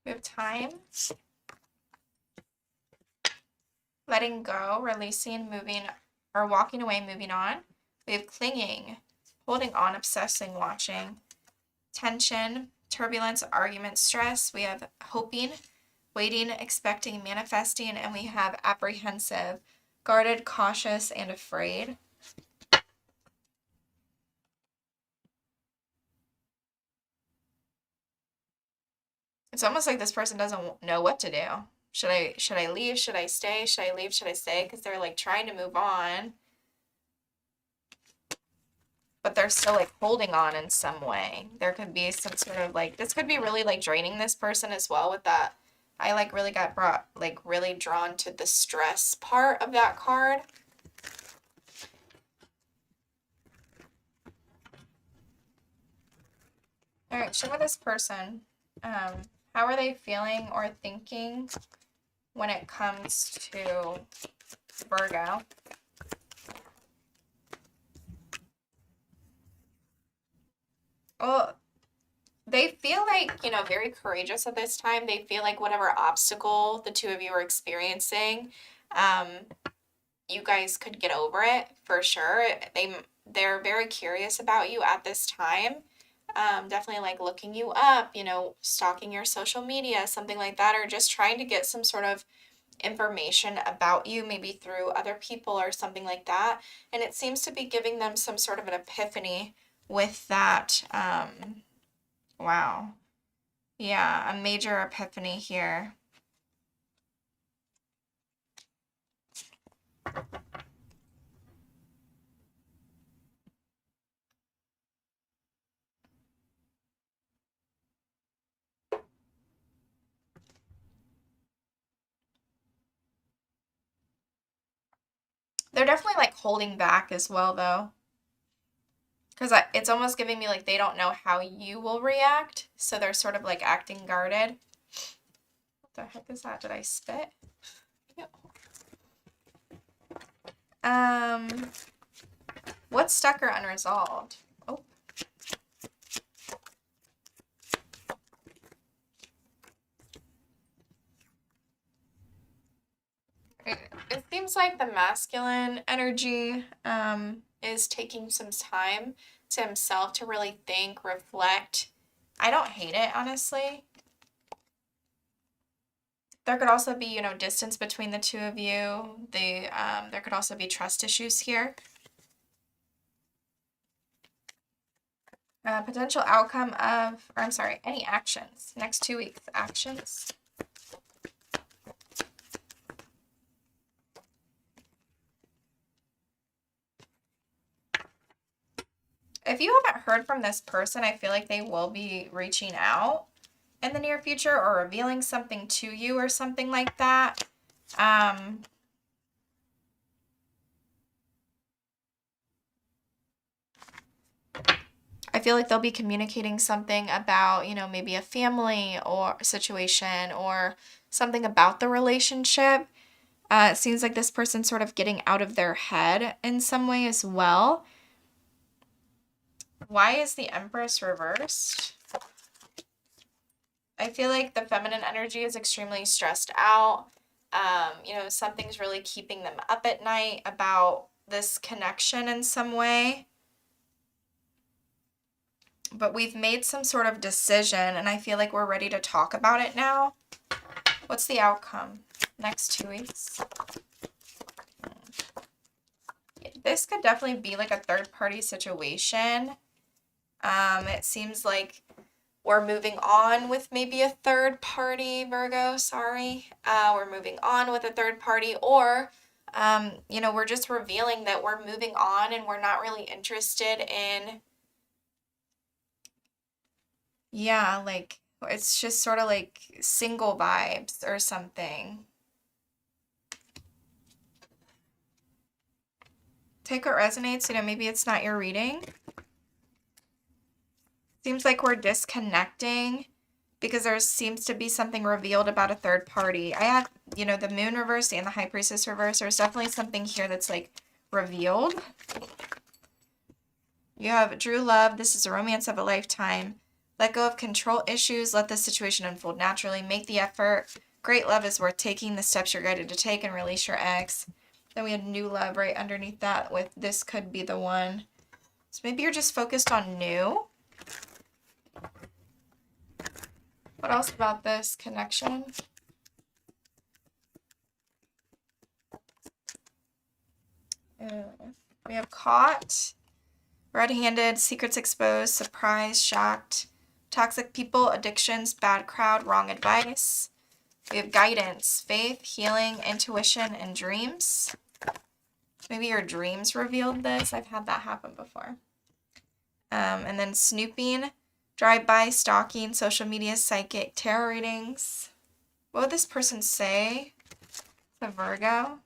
We have time, letting go, releasing, moving, or walking away, moving on. We have clinging, holding on, obsessing, watching. Tension, turbulence, argument, stress. We have hoping, waiting, expecting, manifesting. And we have apprehensive, guarded, cautious, and afraid. It's almost like this person doesn't know what to do. Should I leave? Should I stay? Should I leave? Should I stay? Because they're like trying to move on, but they're still like holding on in some way. There could be some sort of like, this could be really like draining this person as well with that. I like really got really drawn to the stress part of that card. All right, share with this person. How are they feeling or thinking when it comes to Virgo? Well, they feel like, you know, very courageous at this time. They feel like whatever obstacle the two of you are experiencing, you guys could get over it for sure. They're very curious about you at this time. Definitely like looking you up, you know, stalking your social media, something like that, or just trying to get some sort of information about you, maybe through other people or something like that. And it seems to be giving them some sort of an epiphany with that. Wow. Yeah, a major epiphany here. They're definitely like holding back as well though. Because it's almost giving me like they don't know how you will react. So they're sort of like acting guarded. What the heck is that? Did I spit? What's stuck or unresolved? Oh. It seems like the masculine energy is taking some time to himself to really think, reflect. I don't hate it, honestly. There could also be, distance between the two of you. There could also be trust issues here. Potential outcome of, or I'm sorry, any actions. Next 2 weeks, actions. If you haven't heard from this person, I feel like they will be reaching out in the near future or revealing something to you or something like that. I feel like they'll be communicating something about, maybe a family or situation or something about the relationship. It seems like this person's sort of getting out of their head in some way as well. Why is the Empress reversed? I feel like the feminine energy is extremely stressed out. Something's really keeping them up at night about this connection in some way. But we've made some sort of decision, and I feel like we're ready to talk about it now. What's the outcome? Next 2 weeks. This could definitely be like a third-party situation. It seems like we're moving on with maybe a third party, Virgo, sorry. We're moving on with a third party, or, we're just revealing that we're moving on and we're not really interested in, like, it's just sort of like single vibes or something. Take what resonates, maybe it's not your reading. Seems like we're disconnecting because there seems to be something revealed about a third party. I have, the Moon reverse and the High Priestess reverse. There's definitely something here that's like revealed. You have True Love. This is a romance of a lifetime. Let go of control issues. Let the situation unfold naturally. Make the effort. Great love is worth taking. The steps you're guided to take and release your ex. Then we had New Love right underneath that with this could be the one. So maybe you're just focused on new. What else about this connection? We have Caught, Red-Handed, Secrets Exposed, Surprised, Shocked, Toxic People, Addictions, Bad Crowd, Wrong Advice. We have Guidance, Faith, Healing, Intuition, and Dreams. Maybe your dreams revealed this. I've had that happen before. And then Snooping, Drive-By, Stalking, Social Media, Psychic, Tarot Readings. What would this person say? The Virgo.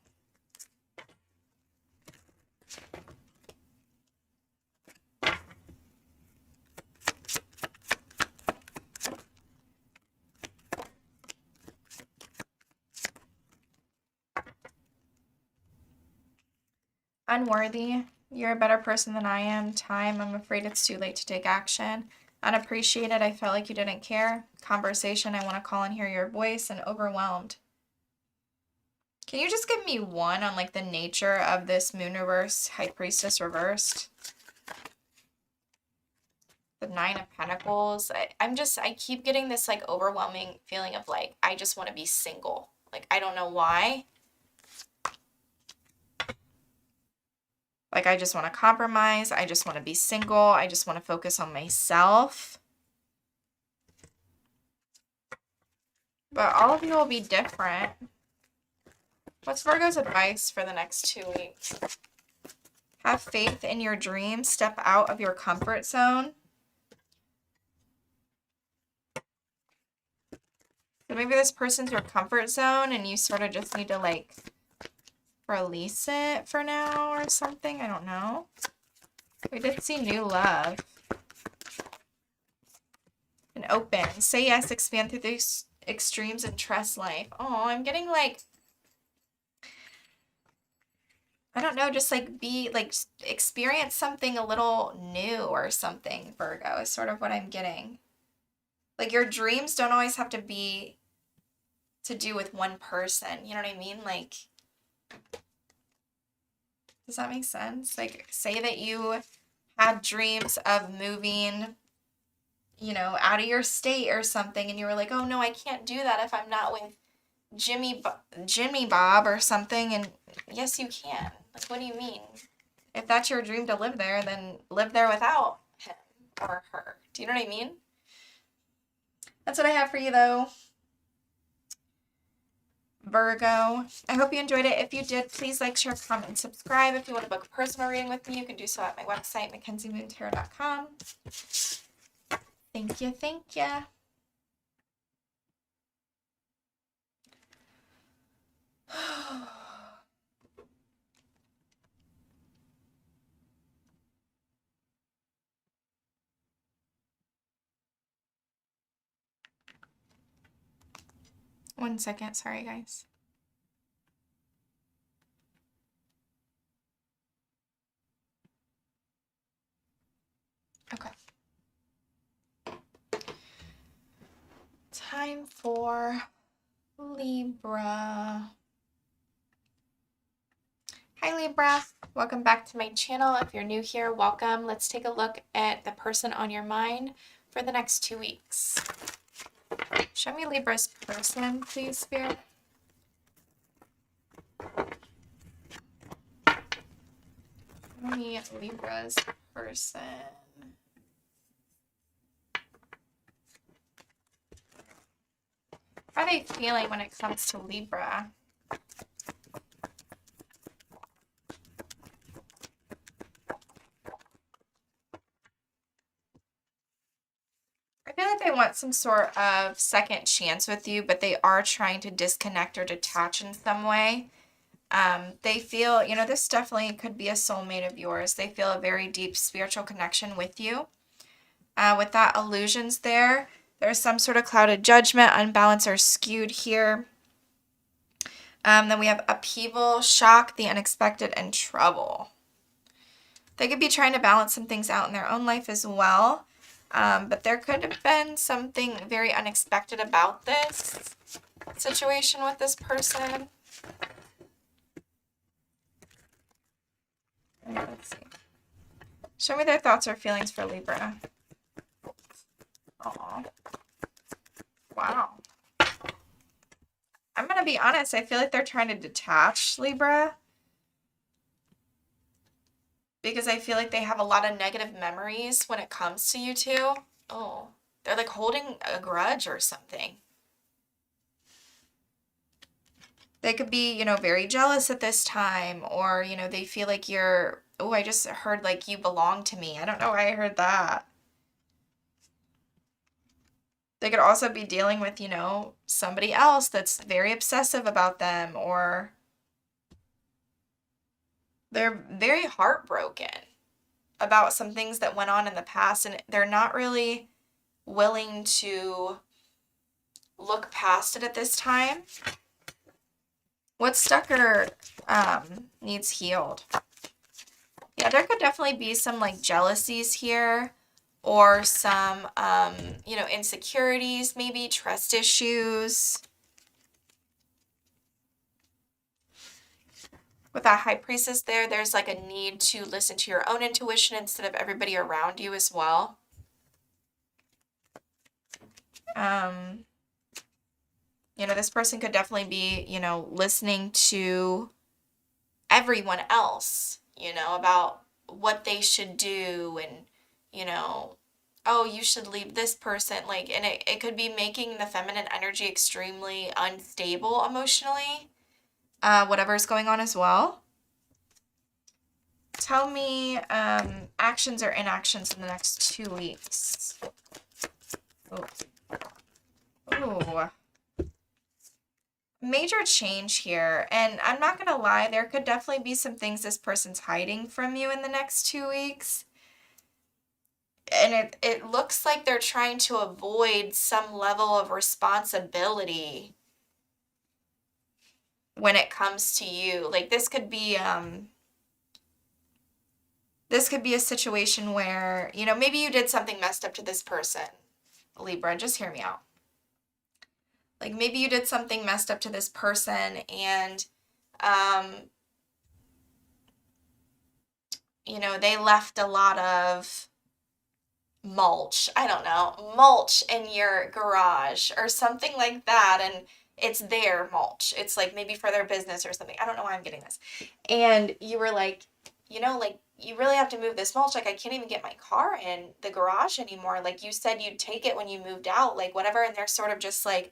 Unworthy. You're a better person than I am. Time. I'm afraid it's too late to take action. Unappreciated. I felt like you didn't care. Conversation. I want to call and hear your voice. And overwhelmed. Can you just give me one on like the nature of this Moon reverse, High Priestess reversed? The Nine of Pentacles. I keep getting this like overwhelming feeling of like, I just want to be single. Like, I don't know why. Like, I just want to compromise. I just want to be single. I just want to focus on myself. But all of you will be different. What's Virgo's advice for the next 2 weeks? Have faith in your dreams. Step out of your comfort zone. So maybe this person's your comfort zone and you sort of just need to like release it for now or something. I don't know. We did see new love. And open. Say yes, expand through these extremes and trust life. Oh, I'm getting like, I don't know, just like experience something a little new or something, Virgo, is sort of what I'm getting. Like your dreams don't always have to be to do with one person. You know what I mean? Like, does that make sense? Like, say that you had dreams of moving, you know, out of your state or something, and you were like, oh no, I can't do that if I'm not with Jimmy Bob or something. And yes, you can. Like, what do you mean? If that's your dream to live there, then live there without him or her. Do you know what I mean? That's what I have for you, though, Virgo. I hope you enjoyed it. If you did, please like, share, comment, and subscribe. If you want to book a personal reading with me, you can do so at my website, MackenzieMoonTarot.com. Thank you, thank you. One second, sorry guys. Okay. Time for Libra. Hi Libra, welcome back to my channel. If you're new here, welcome. Let's take a look at the person on your mind for the next 2 weeks. Show me Libra's person, please, Spirit. Show me Libra's person. How are they feeling when it comes to Libra? I feel like they want some sort of second chance with you, but they are trying to disconnect or detach in some way. They feel, you know, this definitely could be a soulmate of yours. They feel a very deep spiritual connection with you. With that illusions there, there's some sort of clouded judgment, unbalanced or skewed here. Then we have upheaval, shock, the unexpected, and trouble. They could be trying to balance some things out in their own life as well. But there could have been something very unexpected about this situation with this person. Let's see. Show me their thoughts or feelings for Libra. Aww. Wow. I'm going to be honest. I feel like they're trying to detach Libra, because I feel like they have a lot of negative memories when it comes to you two. Oh, they're like holding a grudge or something. They could be, you know, very jealous at this time, or, you know, they feel like you're, oh, I just heard like you belong to me. I don't know why I heard that. They could also be dealing with, you know, somebody else that's very obsessive about them, or they're very heartbroken about some things that went on in the past, and they're not really willing to look past it at this time. What's stuck or needs healed? Yeah, there could definitely be some like jealousies here, or some, you know, insecurities, maybe trust issues. With that High Priestess there, there's like a need to listen to your own intuition instead of everybody around you as well. You know, this person could definitely be, you know, listening to everyone else, you know, about what they should do, and, you know, oh, you should leave this person, like, and it could be making the feminine energy extremely unstable emotionally, whatever's going on as well. Tell me actions or inactions in the next 2 weeks. Oh. Ooh. major change here. And I'm not going to lie, there could definitely be some things this person's hiding from you in the next 2 weeks. And it looks like they're trying to avoid some level of responsibility when it comes to you. Like this could be a situation where, you know, maybe you did something messed up to this person, Libra, just hear me out. Like maybe you did something messed up to this person and, you know, they left a lot of mulch, I don't know, mulch in your garage or something like that. And it's their mulch. It's like maybe for their business or something. I don't know why I'm getting this. And you were like, you know, like you really have to move this mulch. Like I can't even get my car in the garage anymore. Like you said you'd take it when you moved out, like whatever. And they're sort of just like,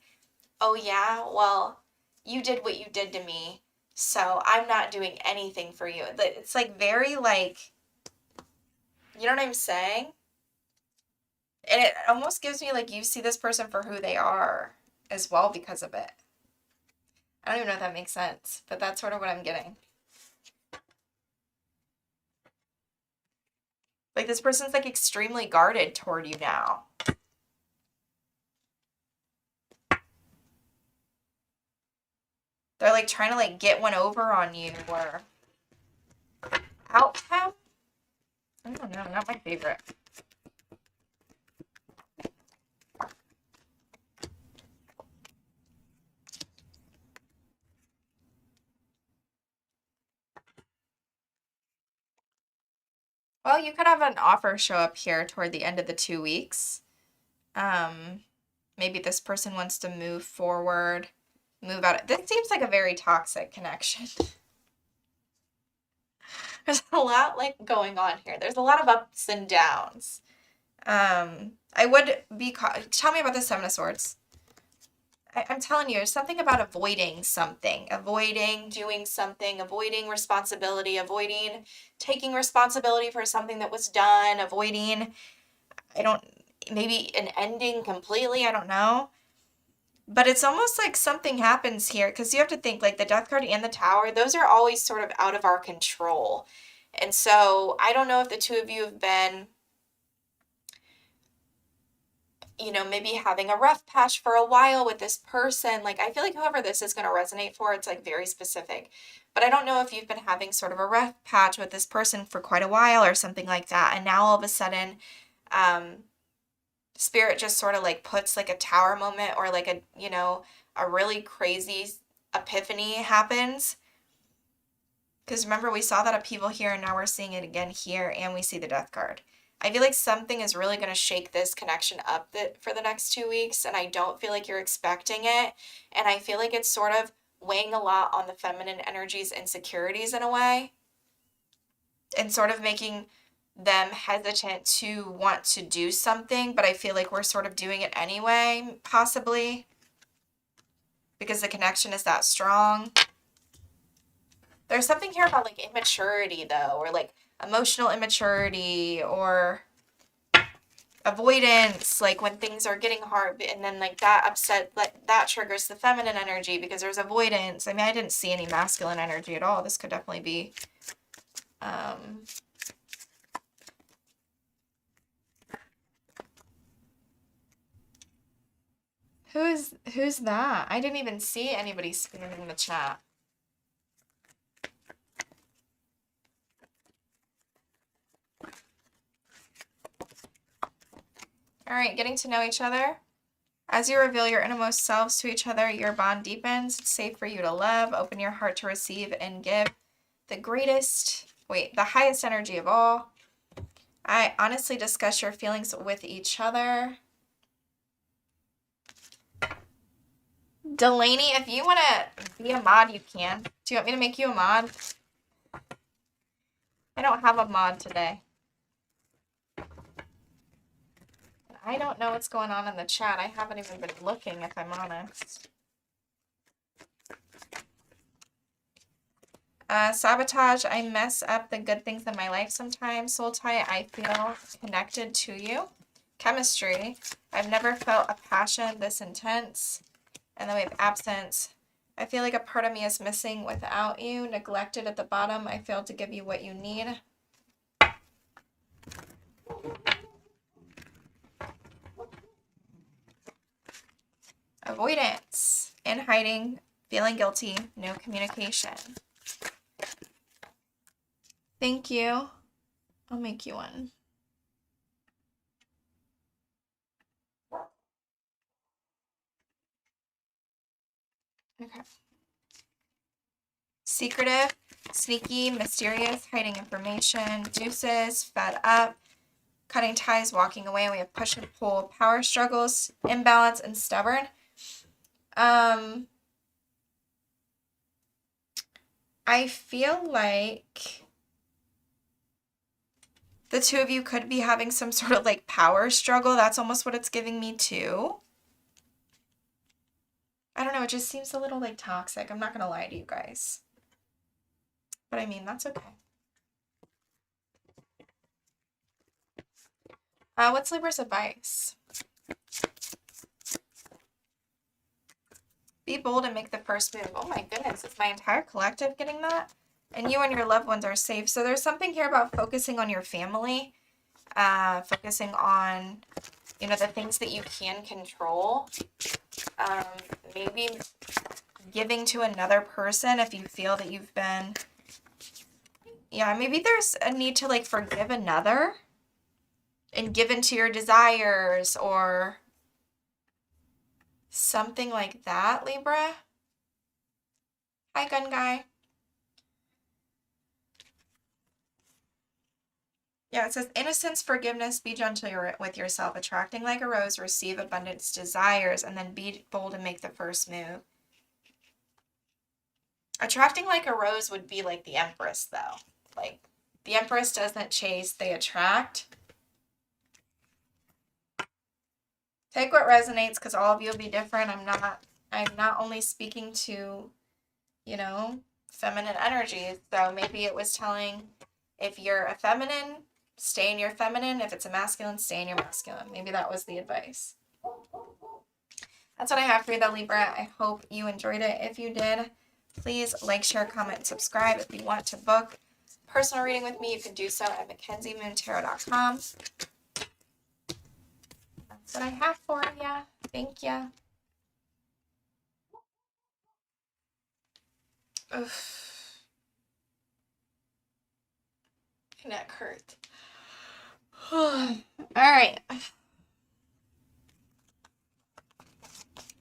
oh yeah, well, you did what you did to me, so I'm not doing anything for you. It's like very like, you know what I'm saying? And it almost gives me like you see this person for who they are as well because of it. I don't even know if that makes sense, but that's sort of what I'm getting. Like this person's like extremely guarded toward you now. They're like trying to like get one over on you or outcome. I don't know, not my favorite. Well, you could have an offer show up here toward the end of the 2 weeks. Maybe this person wants to move forward, move out. This seems like a very toxic connection. There's a lot like going on here. There's a lot of ups and downs. I would be, tell me about the Seven of Swords. I'm telling you, there's something about avoiding something, avoiding doing something, avoiding responsibility, avoiding taking responsibility for something that was done, avoiding, maybe an ending completely, I don't know. But it's almost like something happens here because you have to think like the Death card and the Tower, those are always sort of out of our control. And so I don't know if the two of you have been, you know, maybe having a rough patch for a while with this person. Like, I feel like whoever this is going to resonate for, it's like very specific. But I don't know if you've been having sort of a rough patch with this person for quite a while or something like that. And now all of a sudden, Spirit just sort of like puts like a Tower moment or like a, you know, a really crazy epiphany happens. Because remember, we saw that upheaval here and now we're seeing it again here and we see the Death card. I feel like something is really going to shake this connection up for the next 2 weeks, and I don't feel like you're expecting it. And I feel like it's sort of weighing a lot on the feminine energies' insecurities in a way, and sort of making them hesitant to want to do something, but I feel like we're sort of doing it anyway, possibly, because the connection is that strong. There's something here about like immaturity though, or like emotional immaturity or avoidance, like when things are getting hard and then like that upset, like that triggers the feminine energy because there's avoidance. I mean, I didn't see any masculine energy at all. This could definitely be who's that? I didn't even see anybody spamming the chat. All right, getting to know each other. As you reveal your innermost selves to each other, your bond deepens. It's safe for you to love. Open your heart to receive and give the highest energy of all. I honestly discuss your feelings with each other. Delaney, if you want to be a mod, you can. Do you want me to make you a mod? I don't have a mod today. I don't know what's going on in the chat. I haven't even been looking, if I'm honest. Sabotage, I mess up the good things in my life sometimes. Soul tie, I feel connected to you. Chemistry, I've never felt a passion this intense. And then we have absence. I feel like a part of me is missing without you, neglected at the bottom. I failed to give you what you need. Avoidance, in hiding, feeling guilty, no communication. Thank you. I'll make you one. Okay. Secretive, sneaky, mysterious, hiding information, deuces, fed up, cutting ties, walking away. We have push and pull, power struggles, imbalance, and stubborn. I feel like the two of you could be having some sort of like power struggle. That's almost what it's giving me too. I don't know. It just seems a little like toxic. I'm not going to lie to you guys. But I mean, that's okay. What's Libra's advice? Be bold and make the first move. Oh my goodness, is my entire collective getting that? And you and your loved ones are safe. So there's something here about focusing on your family, focusing on, you know, the things that you can control. Maybe giving to another person if you feel that you've been, yeah, maybe there's a need to like forgive another and give into your desires or something like that, Libra. Hi, gun guy. Yeah, it says innocence, forgiveness, be gentle with yourself, attracting like a rose, receive abundance desires, and then be bold and make the first move. Attracting like a rose would be like the Empress, though. Like, the Empress doesn't chase, they attract. Take what resonates, because all of you will be different. I'm not only speaking to, you know, feminine energies. So maybe it was telling, if you're a feminine, stay in your feminine. If it's a masculine, stay in your masculine. Maybe that was the advice. That's what I have for you, though, Libra. I hope you enjoyed it. If you did, please like, share, comment, and subscribe. If you want to book personal reading with me, you can do so at MackenzieMoonTarot.com. That's what I have for you. Thank you. Oof. My neck hurt. All right.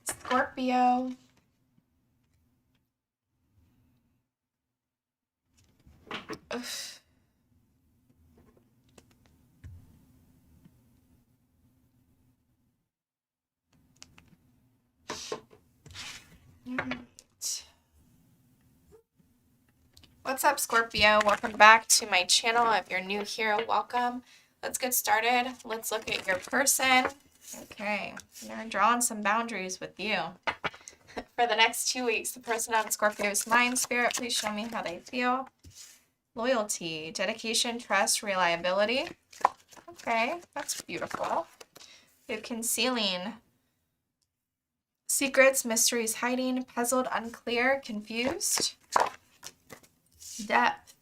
Scorpio. Oof. What's up, Scorpio? Welcome back to my channel. If you're new here, welcome. Let's get started. Let's look at your person. Okay, they're drawing some boundaries with you. For the next 2 weeks, the person on Scorpio's mind, spirit, please show me how they feel. Loyalty, dedication, trust, reliability. Okay, that's beautiful. We have concealing, secrets, mysteries, hiding, puzzled, unclear, confused. Depth.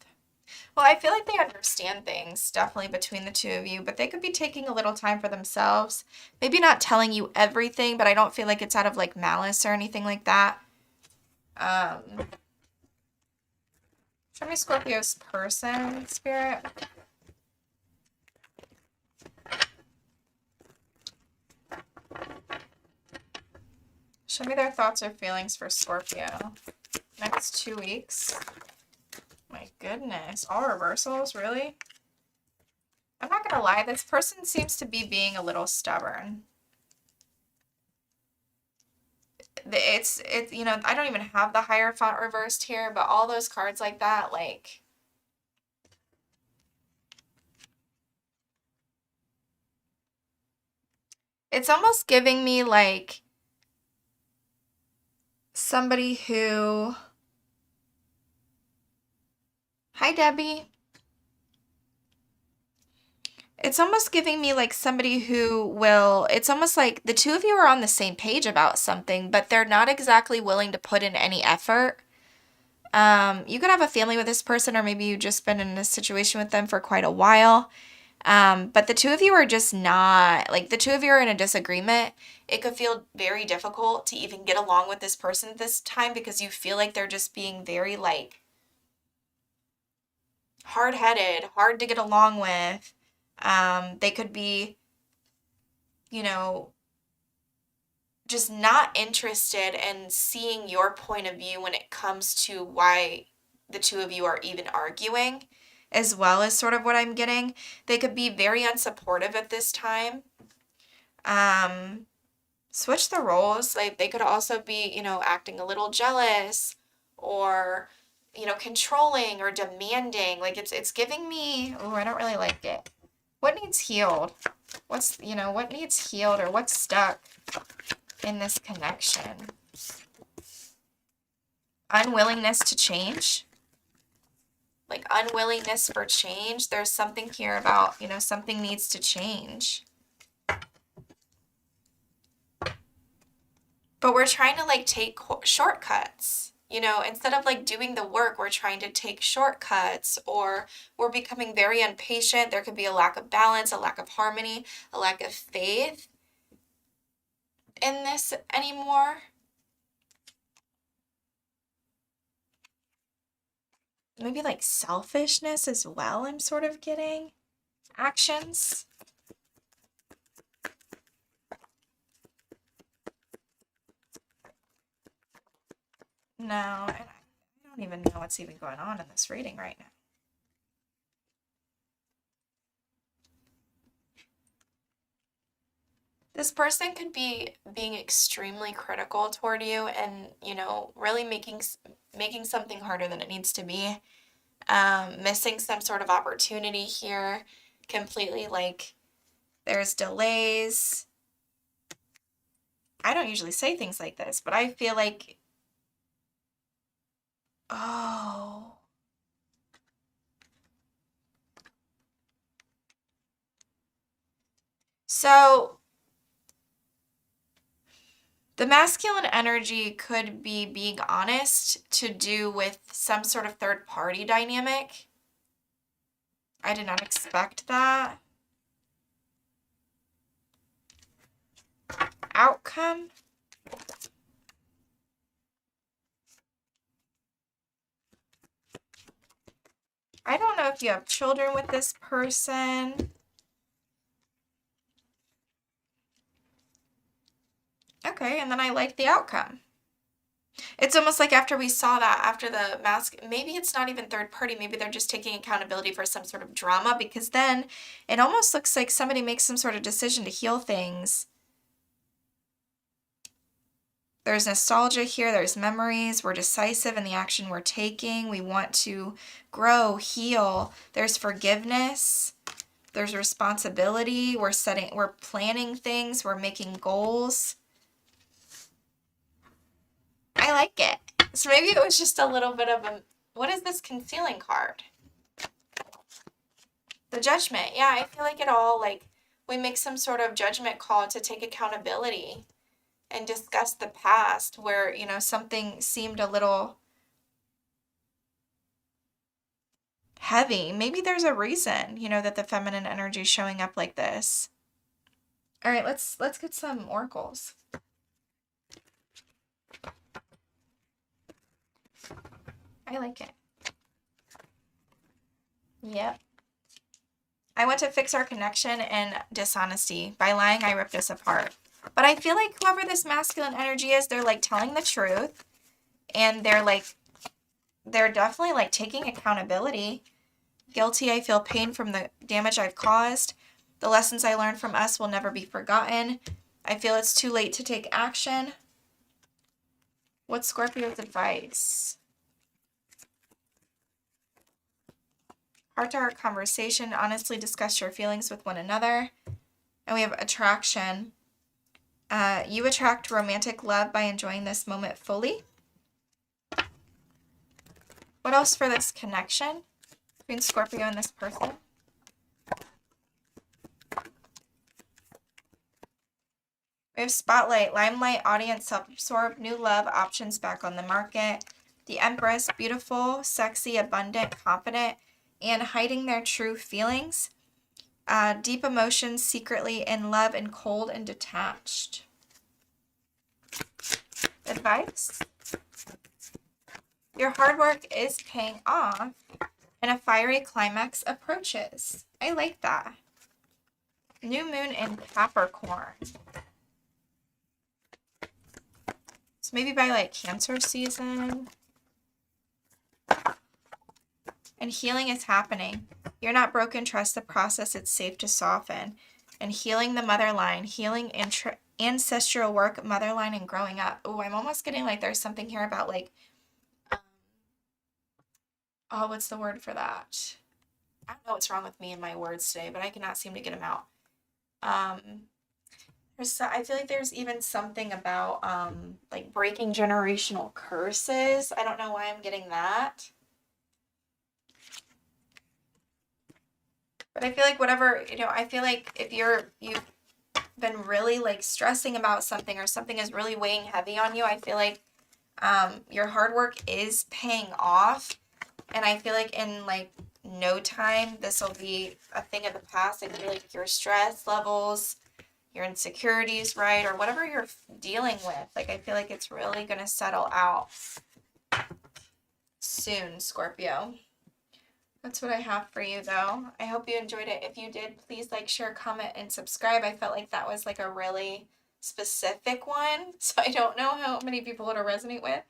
Well, I feel like they understand things, definitely between the two of you, but they could be taking a little time for themselves. Maybe not telling you everything, but I don't feel like it's out of like malice or anything like that. Show me Scorpio's person, spirit. Show me their thoughts or feelings for Scorpio. Next 2 weeks. My goodness, all reversals, really? I'm not gonna lie, this person seems to be being a little stubborn. It's you know, I don't even have the Hierophant reversed here, but all those cards like that, like, it's almost giving me like somebody who, hi Debbie, It's almost giving me like somebody who will, it's almost like the two of you are on the same page about something, but they're not exactly willing to put in any effort. You could have a family with this person, or maybe you've just been in a situation with them for quite a while. But the two of you are just not, like, the two of you are in a disagreement. It could feel very difficult to even get along with this person at this time because you feel like they're just being very, like, hard-headed, hard to get along with. They could be, you know, just not interested in seeing your point of view when it comes to why the two of you are even arguing, as well as sort of what I'm getting. They could be very unsupportive at this time. Switch the roles. Like, they could also be, you know, acting a little jealous or, you know, controlling or demanding. Like, it's giving me, oh, I don't really like it. What needs healed? What's, you know, what needs healed or what's stuck in this connection? Unwillingness to change. Like, unwillingness for change. There's something here about, you know, something needs to change. But we're trying to, like, take shortcuts. You know, instead of, like, doing the work, we're trying to take shortcuts, or we're becoming very impatient. There could be a lack of balance, a lack of harmony, a lack of faith in this anymore. Maybe, like, selfishness as well, I'm sort of getting. Actions. No, and I don't even know what's even going on in this reading right now. This person could be being extremely critical toward you and, you know, really making something harder than it needs to be. Missing some sort of opportunity here. Completely, like, there's delays. I don't usually say things like this, but I feel like, oh. So the masculine energy could be being honest to do with some sort of third party dynamic. I did not expect that. Outcome. I don't know if you have children with this person. Okay, and then I like the outcome. It's almost like after we saw that, after the mask, maybe it's not even third party, maybe they're just taking accountability for some sort of drama, because then it almost looks like somebody makes some sort of decision to heal things. There's nostalgia here, there's memories, we're decisive in the action we're taking, we want to grow, heal, there's forgiveness, there's responsibility, we're planning things, we're making goals. I like it. So maybe it was just a little bit of a, what is this concealing card? The judgment. Yeah, I feel like it all, like, we make some sort of judgment call to take accountability and discuss the past where, you know, something seemed a little heavy. Maybe there's a reason, you know, that the feminine energy is showing up like this. All right, let's get some oracles. I like it. Yep. I want to fix our connection and dishonesty. By lying, I rip this apart. But I feel like whoever this masculine energy is, they're, like, telling the truth. And they're, like, they're definitely, like, taking accountability. Guilty, I feel pain from the damage I've caused. The lessons I learned from us will never be forgotten. I feel it's too late to take action. What's Scorpio's advice? Heart-to-heart conversation. Honestly discuss your feelings with one another. And we have attraction. You attract romantic love by enjoying this moment fully. What else for this connection between Scorpio and this person? We have Spotlight, Limelight, Audience, Self-Absorbed, New Love, Options back on the market. The Empress, beautiful, sexy, abundant, confident, and hiding their true feelings. Deep emotions, secretly in love, and cold and detached. Advice? Your hard work is paying off, and a fiery climax approaches. I like that. New moon in Capricorn. So maybe by like Cancer season. And healing is happening. You're not broken. Trust the process. It's safe to soften. And healing the mother line. Healing ancestral work, mother line, and growing up. Oh, I'm almost getting like there's something here about like, oh, what's the word for that? I don't know what's wrong with me and my words today, but I cannot seem to get them out. I feel like there's even something about like breaking generational curses. I don't know why I'm getting that. But I feel like whatever, I feel like if you've been really like stressing about something or something is really weighing heavy on you, I feel like your hard work is paying off. And I feel like in like no time, this will be a thing of the past. I feel like your stress levels, your insecurities, right? Or whatever you're dealing with. Like, I feel like it's really going to settle out soon, Scorpio. That's what I have for you, though. I hope you enjoyed it. If you did, please like, share, comment, and subscribe. I felt like that was like a really specific one. So I don't know how many people it'll resonate with.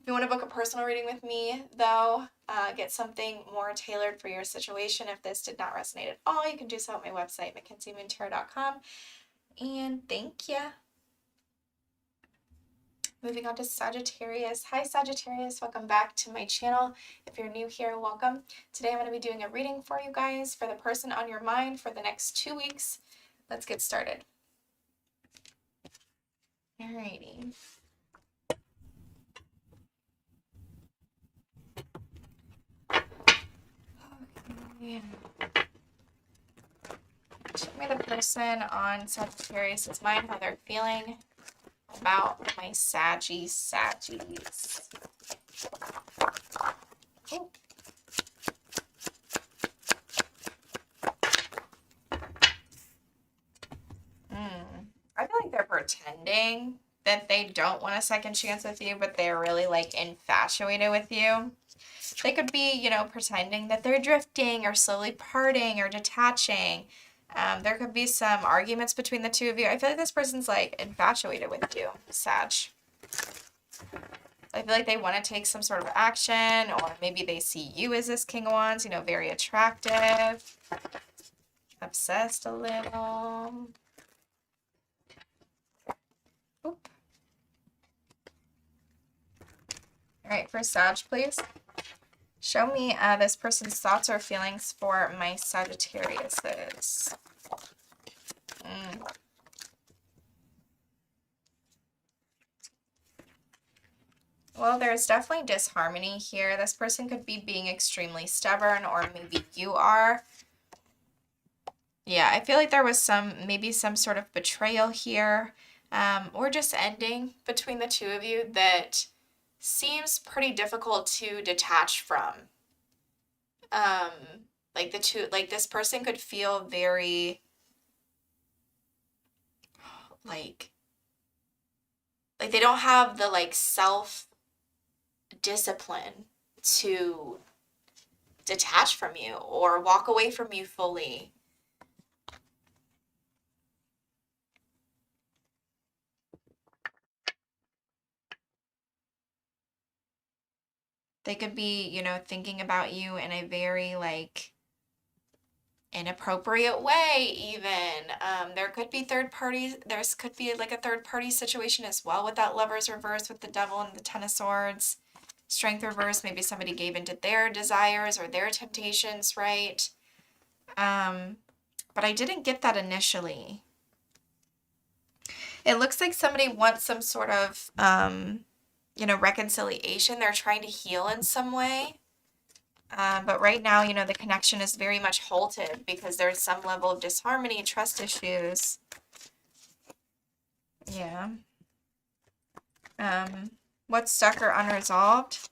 If you want to book a personal reading with me, though, get something more tailored for your situation. If this did not resonate at all, you can do so at my website, MackenzieMoonTarot.com. And thank you. Moving on to Sagittarius. Hi, Sagittarius. Welcome back to my channel. If you're new here, welcome. Today I'm going to be doing a reading for you guys for the person on your mind for the next 2 weeks. Let's get started. Alrighty. Okay. Show me the person on Sagittarius' mind, how they're feeling about my Saggies. Oh. I feel like they're pretending that they don't want a second chance with you, but they're really like infatuated with you. They could be, pretending that they're drifting or slowly parting or detaching. There could be some arguments between the two of you. I feel like this person's like infatuated with you, Sag. I feel like they want to take some sort of action, or maybe they see you as this King of Wands, very attractive, obsessed a little. Oop. All right, for Sag, please. Show me this person's thoughts or feelings for my Sagittariuses. Well, there's definitely disharmony here. This person could be being extremely stubborn, or maybe you are. Yeah, I feel like there was maybe some sort of betrayal here, or just ending between the two of you that seems pretty difficult to detach from. Like this person could feel very like they don't have the like self discipline to detach from you or walk away from you fully. They could be, thinking about you in a very like inappropriate way even. There could be third parties. There could be like a third party situation as well with that Lovers reverse with the Devil and the Ten of Swords. Strength reverse, maybe somebody gave into their desires or their temptations, right? But I didn't get that initially. It looks like somebody wants some sort of, reconciliation. They're trying to heal in some way. But right now, you know, the connection is very much halted because there's some level of disharmony, trust issues. Yeah. What's stuck or unresolved?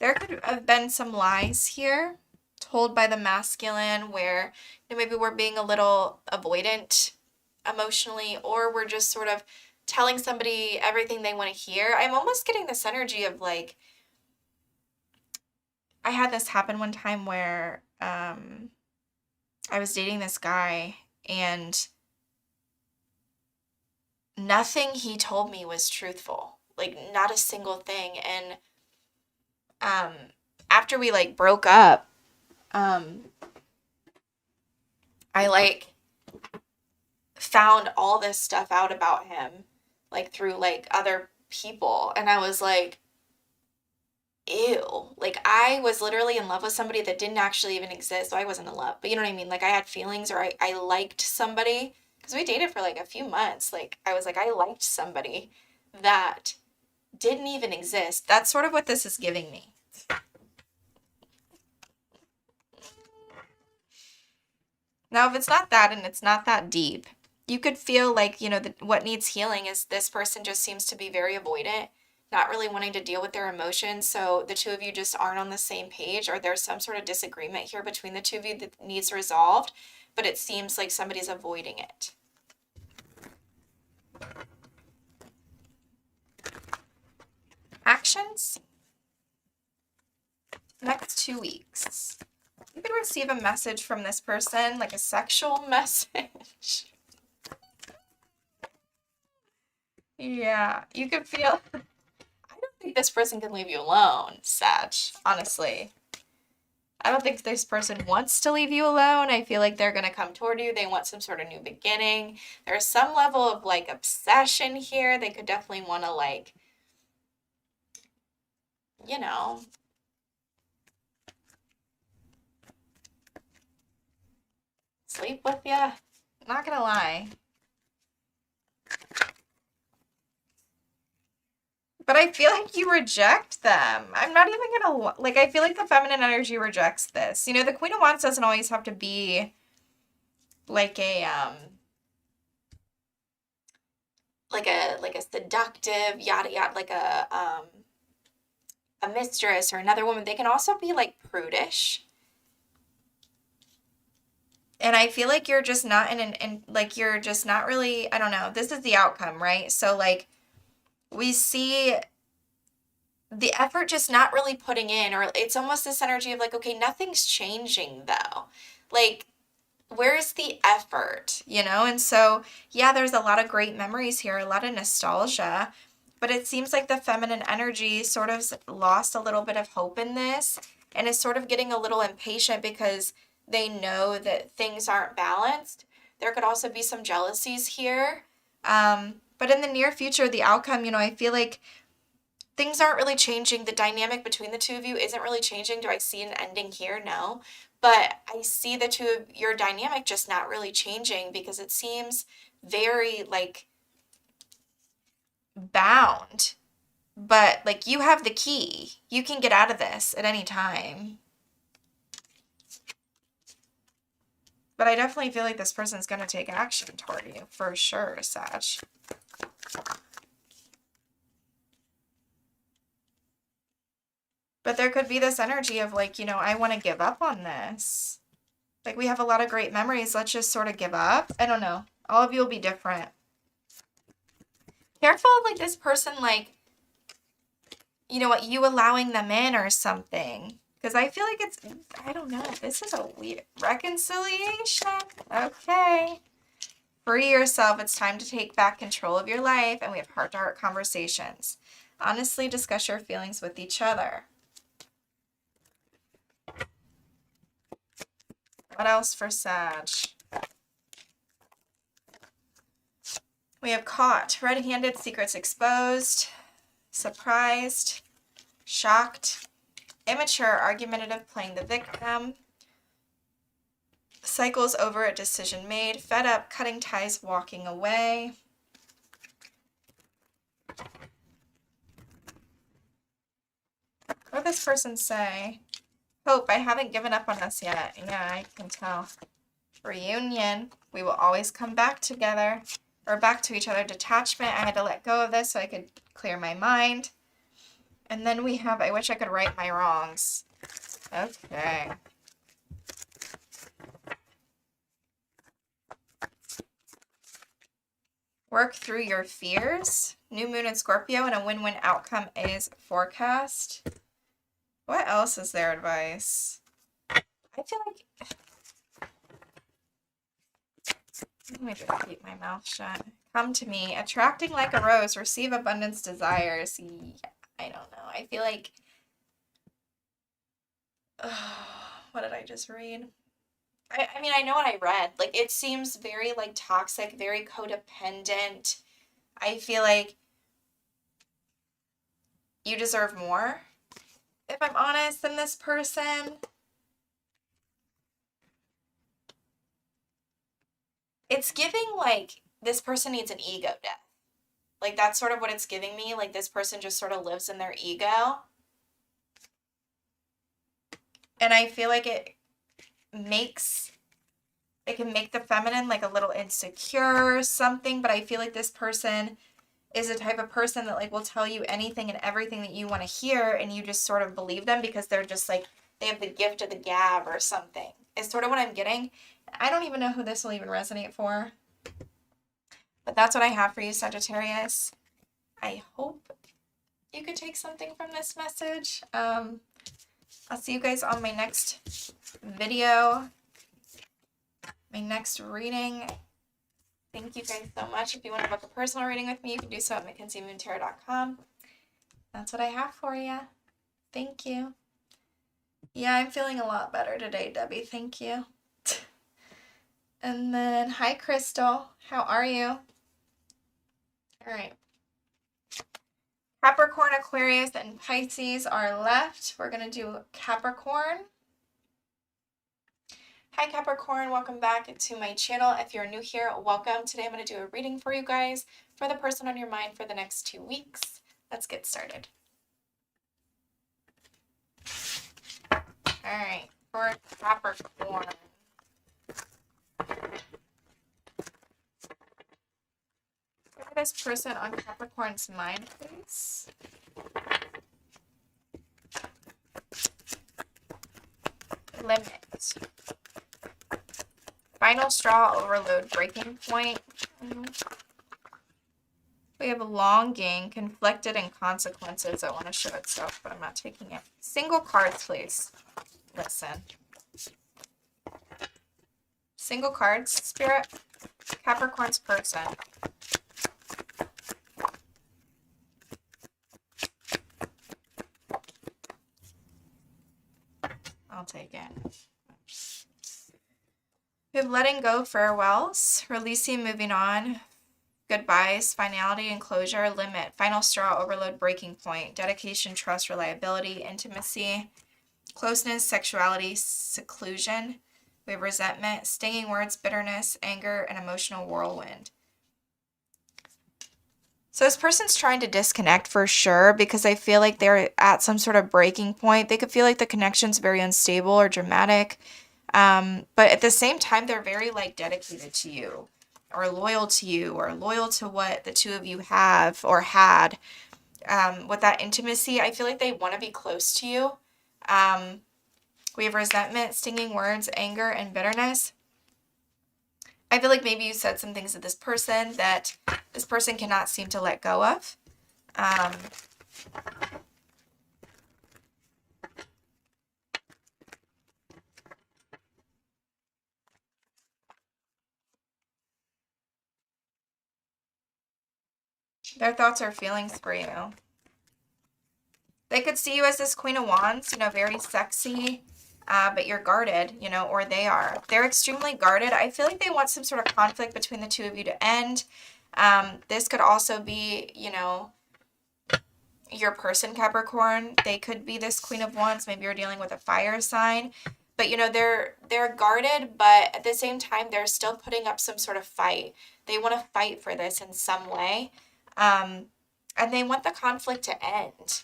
There could have been some lies here told by the masculine where, you know, maybe we're being a little avoidant emotionally, or we're just sort of telling somebody everything they want to hear. I'm almost getting this energy of like, I had this happen one time where I was dating this guy and nothing he told me was truthful. Like not a single thing. And after we like broke up, I like found all this stuff out about him, like through like other people. And I was like, ew. Like I was literally in love with somebody that didn't actually even exist. So I wasn't in love, but you know what I mean? Like I had feelings, or I liked somebody because we dated for like a few months. Like I was like, I liked somebody that didn't even exist. That's sort of what this is giving me. Now, if it's not that and it's not that deep, you could feel like, you know, what needs healing is this person just seems to be very avoidant, not really wanting to deal with their emotions. So the two of you just aren't on the same page, or there's some sort of disagreement here between the two of you that needs resolved, but it seems like somebody's avoiding it. Actions? Next 2 weeks. You could receive a message from this person, like a sexual message. Yeah, you could feel... I don't think this person can leave you alone, Sag, honestly. I don't think this person wants to leave you alone. I feel like they're going to come toward you. They want some sort of new beginning. There's some level of like obsession here. They could definitely want to like, you know, sleep with you. Not going to lie. But I feel like you reject them. I'm not even gonna, like, I feel like the feminine energy rejects this. You know, the Queen of Wands doesn't always have to be like a seductive, yada yada, like a mistress or another woman. They can also be like prudish. And I feel like you're just not like you're just not really, I don't know. This is the outcome, right? So like we see the effort just not really putting in, or it's almost this energy of like, okay, nothing's changing though. Like, where's the effort, you know? And so, yeah, there's a lot of great memories here, a lot of nostalgia, but it seems like the feminine energy sort of lost a little bit of hope in this and is sort of getting a little impatient because they know that things aren't balanced. There could also be some jealousies here. But in the near future, the outcome, you know, I feel like things aren't really changing. The dynamic between the two of you isn't really changing. Do I see an ending here? No. But I see the two of your dynamic just not really changing because it seems very like bound. But like you have the key. You can get out of this at any time. But I definitely feel like this person's going to take action toward you for sure, Sag. But there could be this energy of like, you know, I want to give up on this. Like we have a lot of great memories. Let's just sort of give up. I don't know. All of you will be different. Careful of like this person, like, you know what, you allowing them in or something. Because I feel like it's, I don't know. This is a weird reconciliation. Okay. Free yourself. It's time to take back control of your life. And we have heart-to-heart conversations. Honestly, discuss your feelings with each other. What else for Sag? We have caught, red-handed, secrets exposed, surprised, shocked, immature, argumentative, playing the victim, cycles over, a decision made, fed up, cutting ties, walking away. What does this person say? Hope, I haven't given up on us yet. Yeah, I can tell. Reunion. We will always come back together. Or back to each other. Detachment. I had to let go of this so I could clear my mind. And then we have, I wish I could right my wrongs. Okay. Work through your fears. New moon in Scorpio and a win-win outcome is forecast. What else is their advice? I feel like... Let me just keep my mouth shut. Come to me. Attracting like a rose. Receive abundance desires. Yeah, I don't know. I feel like... what did I just read? I mean, I know what I read. Like, it seems very, like, toxic, very codependent. I feel like you deserve more, if I'm honest, than this person. It's giving, like, this person needs an ego death. Like, that's sort of what it's giving me. Like, this person just sort of lives in their ego. And I feel like it can make the feminine, like, a little insecure or something. But I feel like this person is the type of person that, like, will tell you anything and everything that you want to hear. And you just sort of believe them because they're just, like, they have the gift of the gab or something. It's sort of what I'm getting. I don't even know who this will even resonate for. But that's what I have for you, Sagittarius. I hope you could take something from this message. I'll see you guys on my next video, my next reading. Thank you guys so much. If you want to book a personal reading with me, you can do so at MackenzieMoonTarot.com. That's what I have for you. Thank you. Yeah, I'm feeling a lot better today, Debbie. Thank you. And then, hi, Crystal. How are you? All right. Capricorn, Aquarius, and Pisces are left. We're going to do Capricorn. Hi, Capricorn. Welcome back to my channel. If you're new here, welcome. Today, I'm going to do a reading for you guys for the person on your mind for the next 2 weeks. Let's get started. All right. For Capricorn. Look at this person on Capricorn's mind, please. Limit. Final straw, overload, breaking point. We have longing, conflicted, and consequences that want to show itself, but I'm not taking it. Single cards, please. Listen. Single cards, Spirit. Capricorn's person. I'll take it. We have letting go, farewells, releasing, moving on, goodbyes, finality and closure, limit, final straw, overload, breaking point, dedication, trust, reliability, intimacy, closeness, sexuality, seclusion. We have resentment, stinging words, bitterness, anger, and emotional whirlwind. So this person's trying to disconnect for sure because I feel like they're at some sort of breaking point. They could feel like the connection's very unstable or dramatic. But at the same time, they're very, like, dedicated to you or loyal to you or loyal to what the two of you have or had. With that intimacy, I feel like they want to be close to you. We have resentment, stinging words, anger, and bitterness. I feel like maybe you said some things to this person that this person cannot seem to let go of. Their thoughts or feelings for you. They could see you as this Queen of Wands, you know, very sexy, but you're guarded, you know, or they are. They're extremely guarded. I feel like they want some sort of conflict between the two of you to end. This could also be, you know, your person, Capricorn. They could be this Queen of Wands. Maybe you're dealing with a fire sign. But, you know, they're guarded, but at the same time, they're still putting up some sort of fight. They want to fight for this in some way. And they want the conflict to end.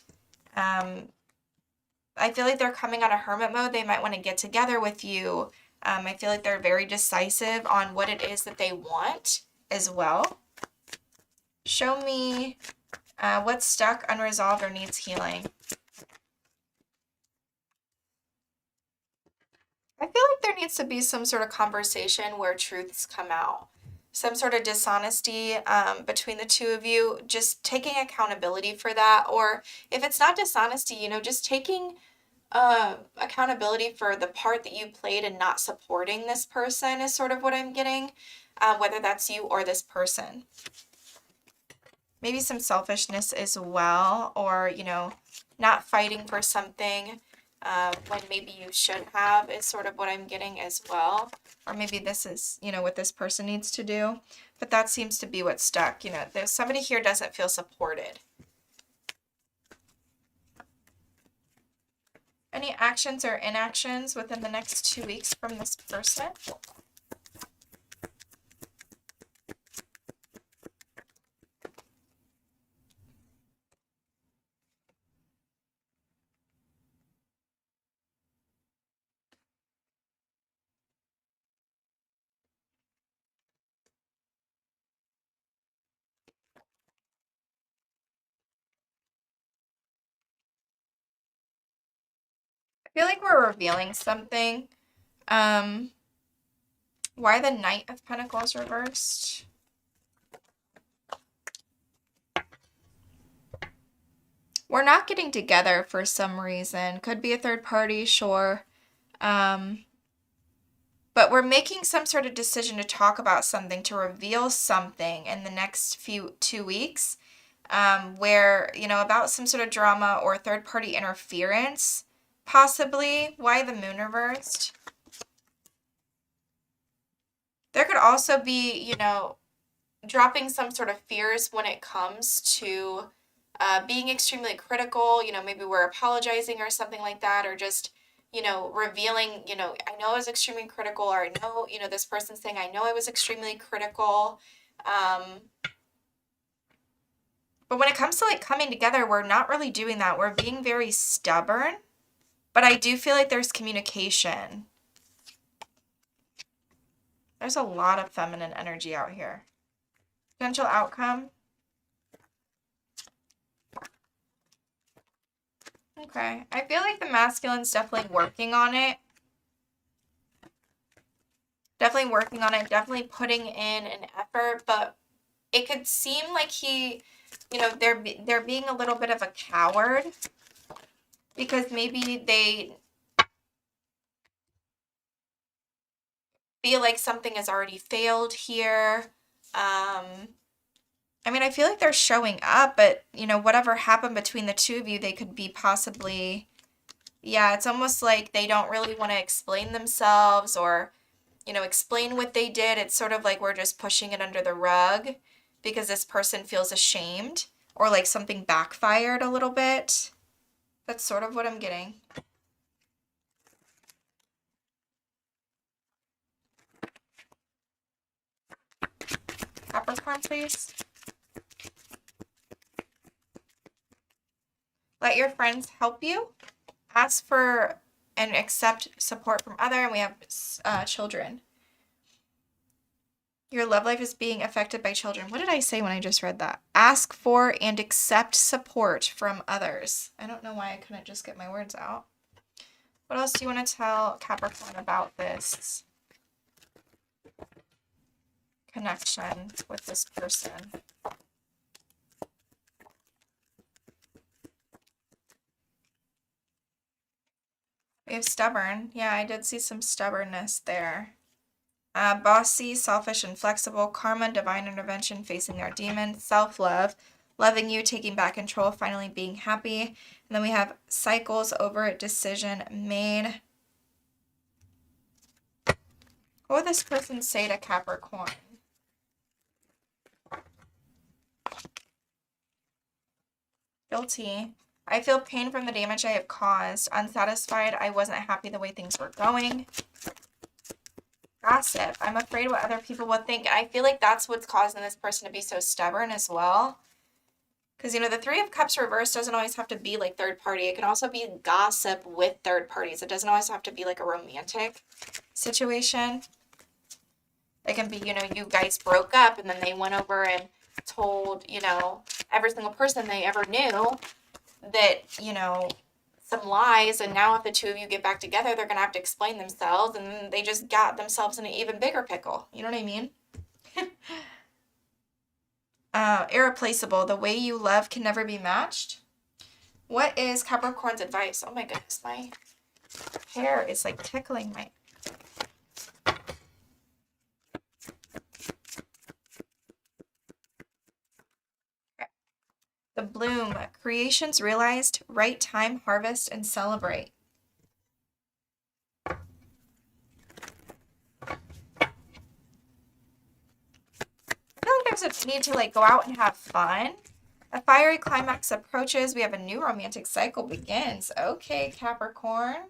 I feel like they're coming out of hermit mode. They might want to get together with you. I feel like they're very decisive on what it is that they want as well. Show me what's stuck, unresolved, or needs healing. I feel like there needs to be some sort of conversation where truths come out. Some sort of dishonesty between the two of you, just taking accountability for that. Or if it's not dishonesty, you know, just taking accountability for the part that you played in not supporting this person is sort of what I'm getting, whether that's you or this person. Maybe some selfishness as well, or, you know, not fighting for something when maybe you should have is sort of what I'm getting as well. Or maybe this is, you know, what this person needs to do. But that seems to be what's stuck. You know, there's somebody here doesn't feel supported. Any actions or inactions within the next 2 weeks from this person? I feel like we're revealing something. Why the Knight of Pentacles reversed? We're not getting together for some reason. Could be a third party, sure. But we're making some sort of decision to talk about something, to reveal something in the next 2 weeks, where, you know, about some sort of drama or third party interference, possibly. Why the Moon reversed? There could also be, you know, dropping some sort of fears when it comes to being extremely critical. You know, maybe we're apologizing or something like that, or just, you know, revealing, you know, I know I was extremely critical, or I know, you know, this person's saying, I know I was extremely critical. But when it comes to like coming together, we're not really doing that. We're being very stubborn, but I do feel like there's communication. There's a lot of feminine energy out here. Potential outcome. Okay. I feel like the masculine's definitely working on it. Definitely working on it. Definitely putting in an effort. But it could seem like he, you know, they're being a little bit of a coward. Because maybe they feel like something has already failed here. I mean, I feel like they're showing up, but, you know, whatever happened between the two of you, they could be possibly, yeah, it's almost like they don't really want to explain themselves or, you know, explain what they did. It's sort of like we're just pushing it under the rug because this person feels ashamed or like something backfired a little bit. That's sort of what I'm getting. Capricorn, please. Let your friends help you. Ask for and accept support from other. And we have children. Your love life is being affected by children. What did I say when I just read that? Ask for and accept support from others. I don't know why I couldn't just get my words out. What else do you want to tell Capricorn about this connection with this person? We have stubborn. Yeah, I did see some stubbornness there. Bossy, selfish, and flexible. Karma, divine intervention, facing their demons. Self-love, loving you, taking back control, finally being happy. And then we have cycles over it, decision made. What would this person say to Capricorn? Guilty. I feel pain from the damage I have caused. Unsatisfied. I wasn't happy the way things were going. Gossip. I'm afraid what other people will think. And I feel like that's what's causing this person to be so stubborn as well. Because, you know, the Three of Cups reversed doesn't always have to be like third party. It can also be gossip with third parties. It doesn't always have to be like a romantic situation. It can be, you know, you guys broke up and then they went over and told, you know, every single person they ever knew that, you know, some lies. And now if the two of you get back together, they're going to have to explain themselves. And then they just got themselves in an even bigger pickle. You know what I mean? Irreplaceable. The way you love can never be matched. What is Capricorn's advice? Oh my goodness, my hair is like tickling my... The bloom. Creations realized. Right time, harvest, and celebrate. I feel like there's a need to like go out and have fun. A fiery climax approaches. We have a new romantic cycle begins. Okay, Capricorn.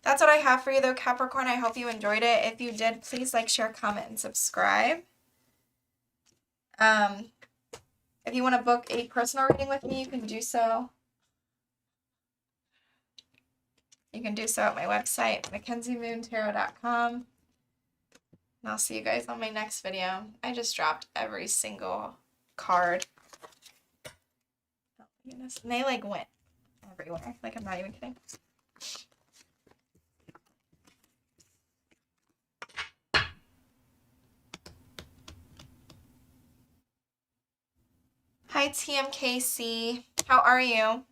That's what I have for you though, Capricorn. I hope you enjoyed it. If you did, please like, share, comment, and subscribe. If you want to book a personal reading with me, you can do so. You can do so at my website, MackenzieMoonTarot.com. And I'll see you guys on my next video. I just dropped every single card. Oh my goodness. And they like went everywhere. Like, I'm not even kidding. Hi, TMKC. How are you?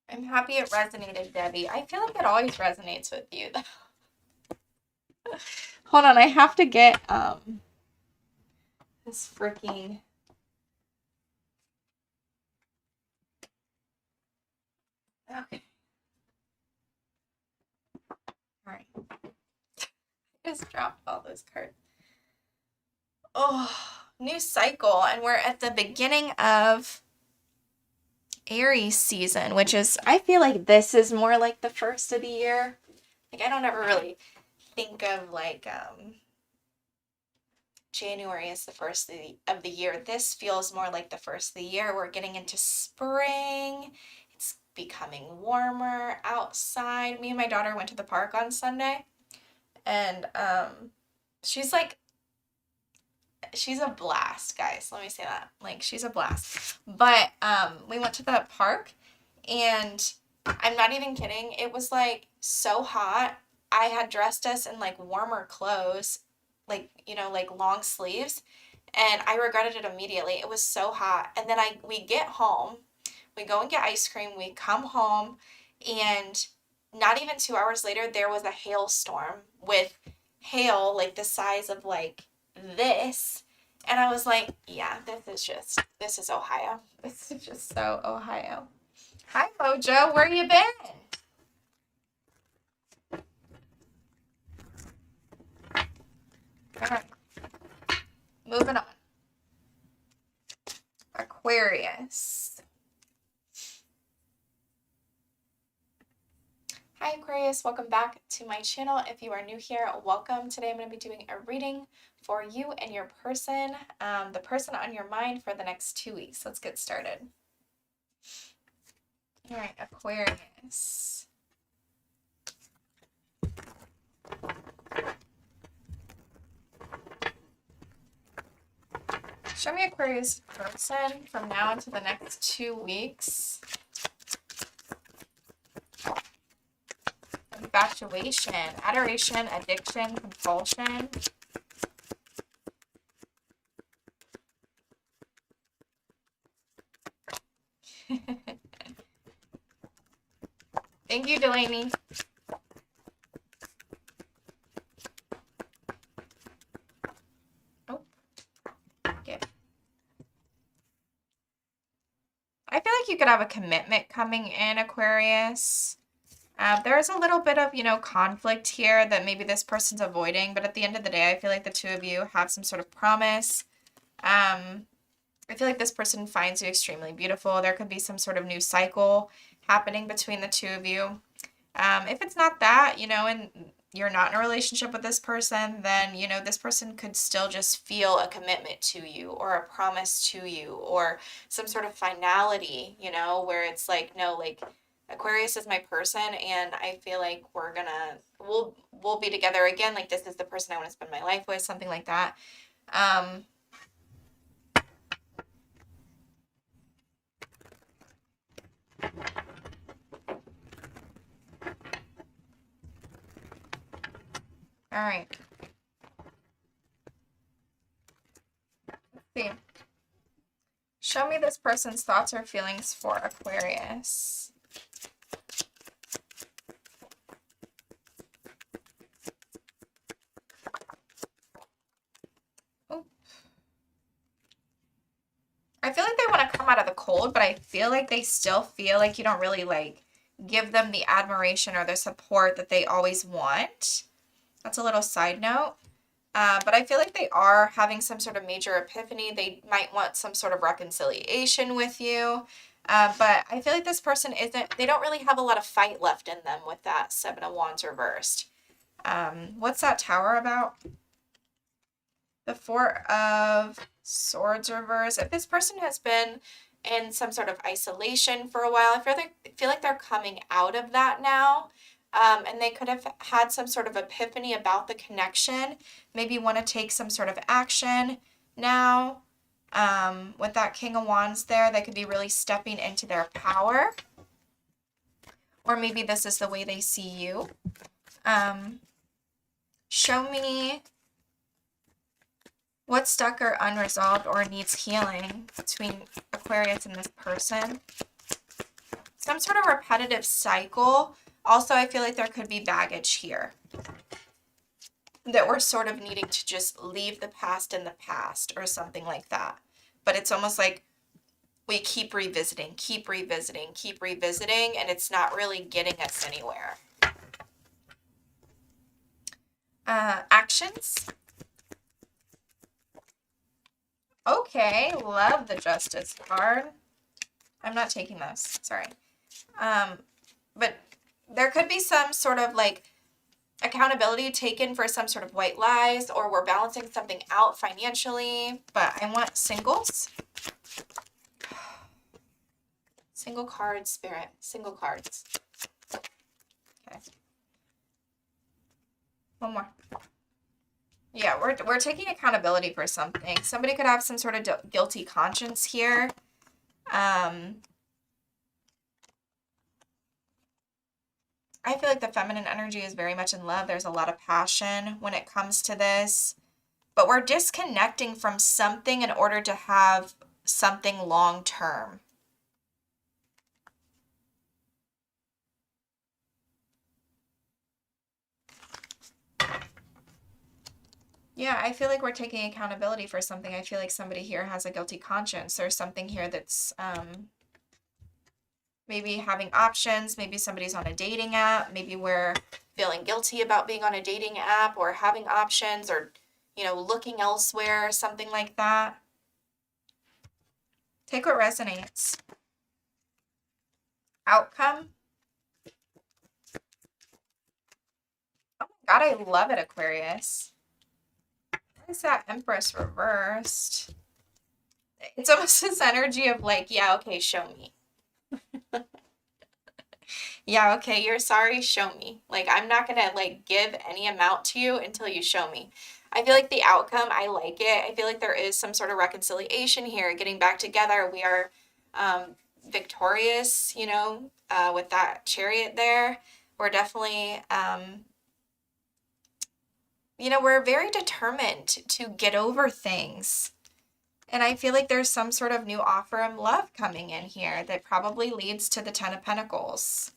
I'm happy it resonated, Debbie. I feel like it always resonates with you, though. Hold on, I have to get this freaking... Okay. Alright. Just dropped all those cards. Oh, new cycle, and we're at the beginning of Aries season, which is, I feel like this is more like the first of the year. Like, I don't ever really think of like January as the first of the year. This feels more like the first of the year. We're getting into spring. It's becoming warmer outside. Me and my daughter went to the park on Sunday. And she's like, she's a blast, guys. Let me say that. Like, she's a blast. But we went to the park, and I'm not even kidding. It was like so hot. I had dressed us in like warmer clothes, like, you know, like long sleeves, and I regretted it immediately. It was so hot. And then we get home, we go and get ice cream, we come home, and not even 2 hours later, there was a hailstorm with hail like the size of like this. And I was like, yeah, this is Ohio. This is just so Ohio. Hi, Mojo. Where you been? All right. Moving on. Aquarius. Hi Aquarius, welcome back to my channel. If you are new here, welcome. Today I'm going to be doing a reading for you and your person, the person on your mind for the next 2 weeks. Let's get started. All right, Aquarius. Show me Aquarius person from now until the next 2 weeks. Infatuation, adoration, addiction, compulsion. Thank you, Delaney. Oh, okay. I feel like you could have a commitment coming in, Aquarius. There's a little bit of, you know, conflict here that maybe this person's avoiding, but at the end of the day, I feel like the two of you have some sort of promise. I feel like this person finds you extremely beautiful. There could be some sort of new cycle happening between the two of you. If it's not that, you know, and you're not in a relationship with this person, then, you know, this person could still just feel a commitment to you or a promise to you or some sort of finality, you know, where it's like, no, like Aquarius is my person and I feel like we'll be together again. Like this is the person I want to spend my life with, something like that. All right. Let's see. Show me this person's thoughts or feelings for Aquarius. Ooh. I feel like they want to come out of the cold, but I feel like they still feel like you don't really like give them the admiration or the support that they always want. That's a little side note. But I feel like they are having some sort of major epiphany. They might want some sort of reconciliation with you. But I feel like this person they don't really have a lot of fight left in them with that Seven of Wands reversed. What's that Tower about? The Four of Swords reversed. If this person has been in some sort of isolation for a while, I feel like they're coming out of that now. And they could have had some sort of epiphany about the connection, maybe want to take some sort of action now. With that King of Wands there, they could be really stepping into their power. Or maybe this is the way they see you. Show me what's stuck or unresolved or needs healing between Aquarius and this person. Some sort of repetitive cycle. Also, I feel like there could be baggage here that we're sort of needing to just leave the past in the past or something like that. But it's almost like we keep revisiting, and it's not really getting us anywhere. Actions. Okay, love the Justice card. I'm not taking those, sorry. But there could be some sort of like accountability taken for some sort of white lies, or we're balancing something out financially, but I want singles. Single cards, Spirit, single cards. Okay. One more. Yeah, we're taking accountability for something. Somebody could have some sort of guilty conscience here. I feel like the feminine energy is very much in love. There's a lot of passion when it comes to this. But we're disconnecting from something in order to have something long term. Yeah, I feel like we're taking accountability for something. I feel like somebody here has a guilty conscience. There's something here that's maybe having options. Maybe somebody's on a dating app. Maybe we're feeling guilty about being on a dating app or having options or, you know, looking elsewhere, something like that. Take what resonates. Outcome. Oh my God, I love it, Aquarius. Why is that Empress reversed? It's almost this energy of like, yeah, okay, show me. Yeah, okay, you're sorry, show me. Like, I'm not gonna like give any amount to you until you show me. I feel like the outcome, I like it. I feel like there is some sort of reconciliation here, getting back together. We are victorious, you know, with that Chariot there. We're definitely, you know, we're very determined to get over things. And I feel like there's some sort of new offer of love coming in here that probably leads to the Ten of Pentacles.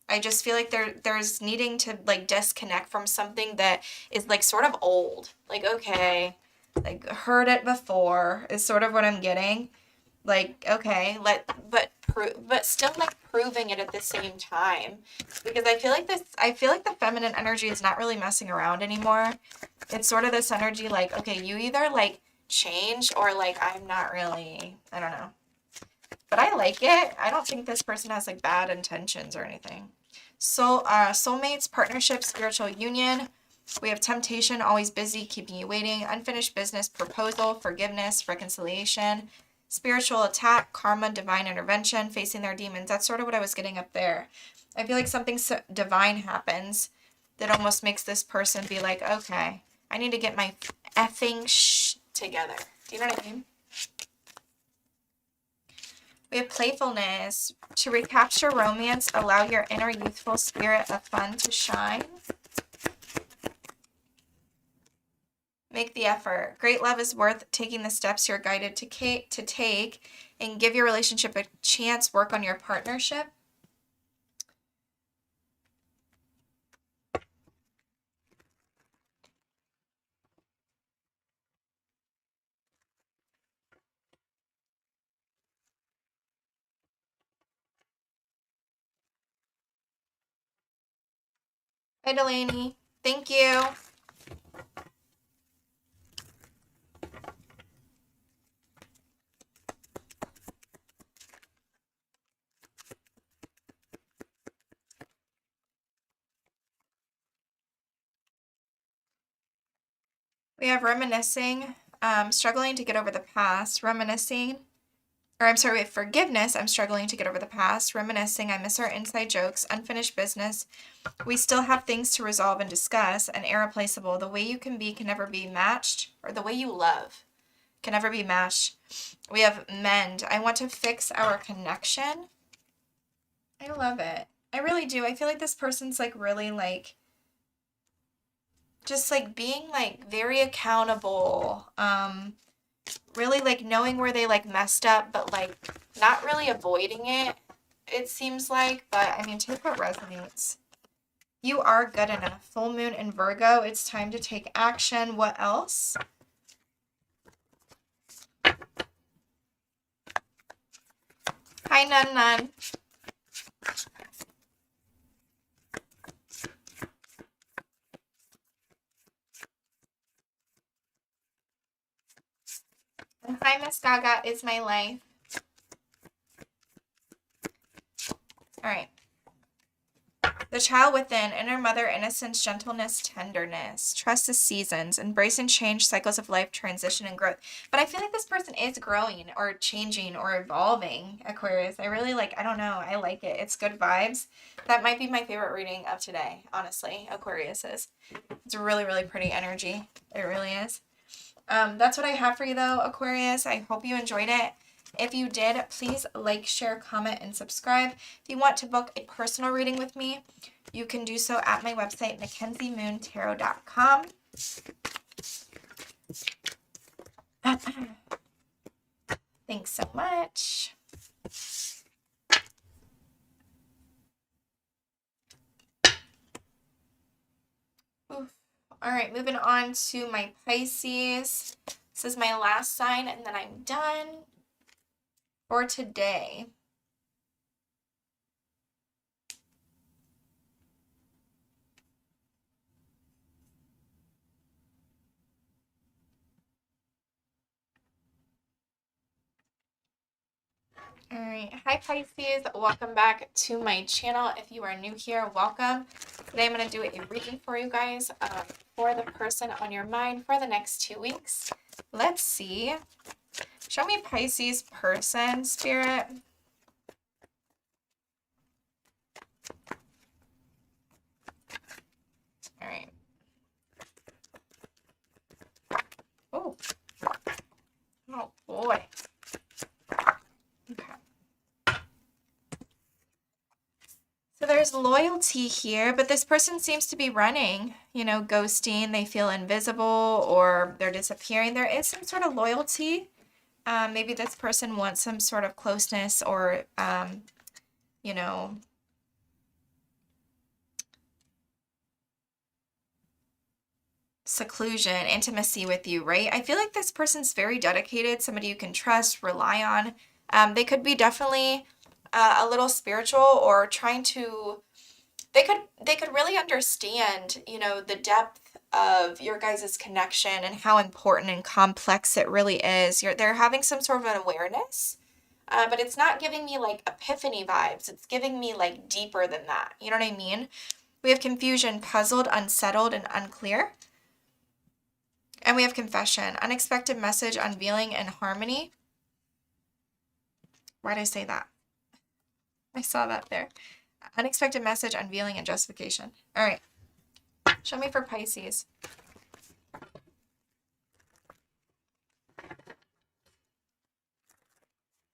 I just feel like there's needing to like disconnect from something that is like sort of old. Like, okay, like heard it before is sort of what I'm getting. Like, okay, but still like proving it at the same time. Because I feel like the feminine energy is not really messing around anymore. It's sort of this energy like, okay, you either like change or like I'm not really, I don't know. But I like it. I don't think this person has like bad intentions or anything. Soulmates, partnership, spiritual union. We have temptation, always busy, keeping you waiting. Unfinished business, proposal, forgiveness, reconciliation. Spiritual attack, karma, divine intervention, facing their demons. That's sort of what I was getting up there. I feel like something so divine happens that almost makes this person be like, okay, I need to get my effing together. Do you know what I mean? We have playfulness. To recapture romance, allow your inner youthful spirit of fun to shine. Make the effort. Great love is worth taking the steps you're guided to take, and give your relationship a chance. Work on your partnership. Hi, Delaney. Thank you. We have reminiscing, struggling to get over the past, reminiscing, or I'm sorry, with forgiveness, I'm struggling to get over the past, reminiscing, I miss our inside jokes, unfinished business, we still have things to resolve and discuss, and irreplaceable, the way you can be can never be matched, or the way you love can never be matched. We have mend, I want to fix our connection. I love it. I really do. I feel like this person's like really like, just like being like very accountable, really like knowing where they like messed up, but like not really avoiding it, it seems like. But I mean, take what resonates. You are good enough. Full moon in Virgo, it's time to take action. What else? Hi, Nun Nun. Hi, Miss Gaga is my life. All right. The child within, inner mother, innocence, gentleness, tenderness. Trust the seasons. Embrace and change cycles of life, transition, and growth. But I feel like this person is growing or changing or evolving, Aquarius. I really like, I don't know. I like it. It's good vibes. That might be my favorite reading of today, honestly, Aquarius is. It's a really, really pretty energy. It really is. That's what I have for you, though, Aquarius. I hope you enjoyed it. If you did, please like, share, comment, and subscribe. If you want to book a personal reading with me, you can do so at my website, MackenzieMoonTarot.com. Thanks so much. Oof. All right, moving on to my Pisces. This is my last sign, and then I'm done for today. All right, hi Pisces, welcome back to my channel. If you are new here, welcome. Today I'm going to do a reading for you guys for the person on your mind for the next 2 weeks. Let's see. Show me Pisces person, Spirit. All right. Oh. Oh boy. Okay. So there's loyalty here, but this person seems to be running, you know, ghosting. They feel invisible or they're disappearing. There is some sort of loyalty. Maybe this person wants some sort of closeness or, you know, seclusion, intimacy with you, right? I feel like this person's very dedicated, somebody you can trust, rely on. They could be definitely a little spiritual or trying to, they could really understand, you know, the depth of your guys' connection and how important and complex it really is. They're having some sort of an awareness but it's not giving me like epiphany vibes. It's giving me like deeper than that. You know what I mean? We have confusion, puzzled, unsettled, and unclear. And we have confession, unexpected message, unveiling, and harmony. Why did I say that? I saw that there. Unexpected message, unveiling, and justification. All right. Show me for Pisces.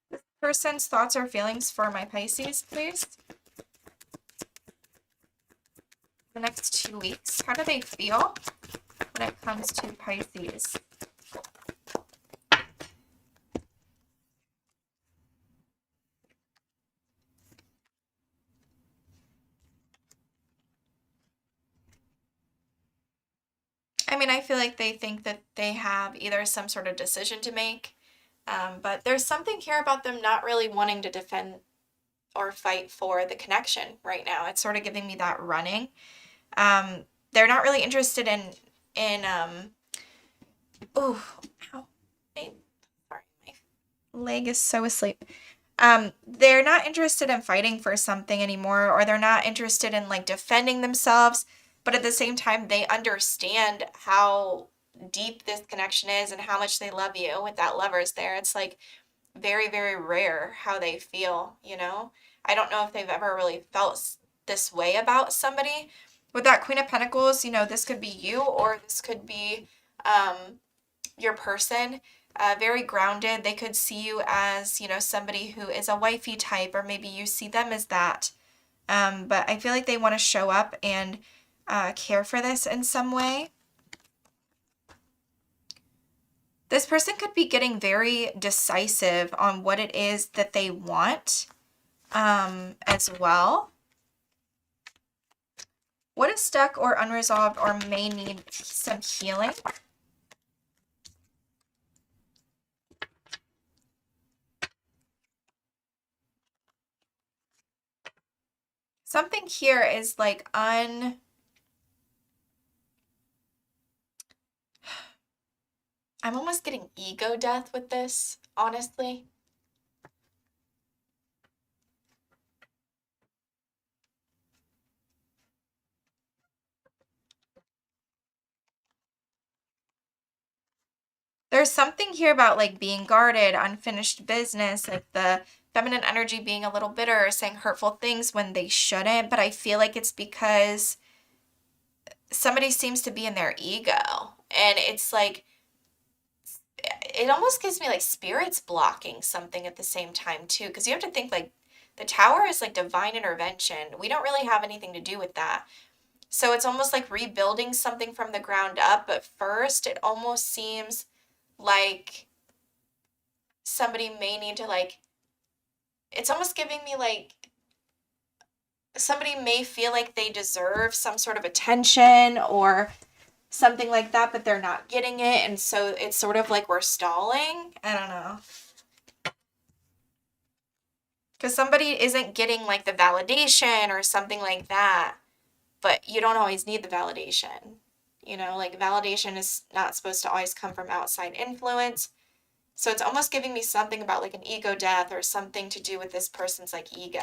This person's thoughts or feelings for my Pisces, please. The next 2 weeks. How do they feel when it comes to Pisces? I mean, I feel like they think that they have either some sort of decision to make, but there's something here about them not really wanting to defend or fight for the connection right now. It's sort of giving me that running. They're not really interested in oh, ow, sorry, my leg is so asleep. They're not interested in fighting for something anymore, or they're not interested in like defending themselves, but at the same time, they understand how deep this connection is and how much they love you with that Lovers there. It's like very, very rare how they feel, you know? I don't know if they've ever really felt this way about somebody. With that Queen of Pentacles, you know, this could be you, or this could be your person. Very grounded. They could see you as, you know, somebody who is a wifey type, or maybe you see them as that. But I feel like they want to show up and care for this in some way. This person could be getting very decisive on what it is that they want as well. What is stuck or unresolved or may need some healing? Something here is like I'm almost getting ego death with this, honestly. There's something here about like being guarded, unfinished business, like the feminine energy being a little bitter, saying hurtful things when they shouldn't, but I feel like it's because somebody seems to be in their ego. And it's like, it almost gives me like spirits blocking something at the same time too, because you have to think like the Tower is like divine intervention. We don't really have anything to do with that. So it's almost like rebuilding something from the ground up, but first it almost seems like somebody may need to like, it's almost giving me like somebody may feel like they deserve some sort of attention or something like that, but they're not getting it, and so it's sort of like we're stalling. I don't know. Because somebody isn't getting like the validation or something like that, but you don't always need the validation. You know, like validation is not supposed to always come from outside influence. So it's almost giving me something about like an ego death or something to do with this person's like ego.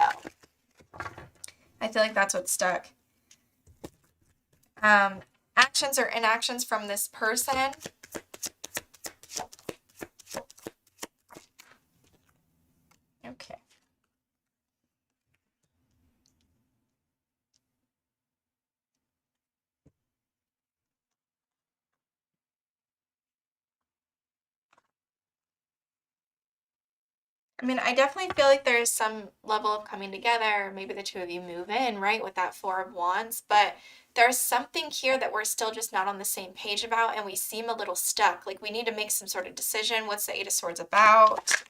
I feel like that's what's stuck. Actions or inactions from this person. Okay. I mean, I definitely feel like there's some level of coming together. Maybe the two of you move in, right, with that Four of Wands. But there's something here that we're still just not on the same page about, and we seem a little stuck. Like we need to make some sort of decision. What's the Eight of Swords about?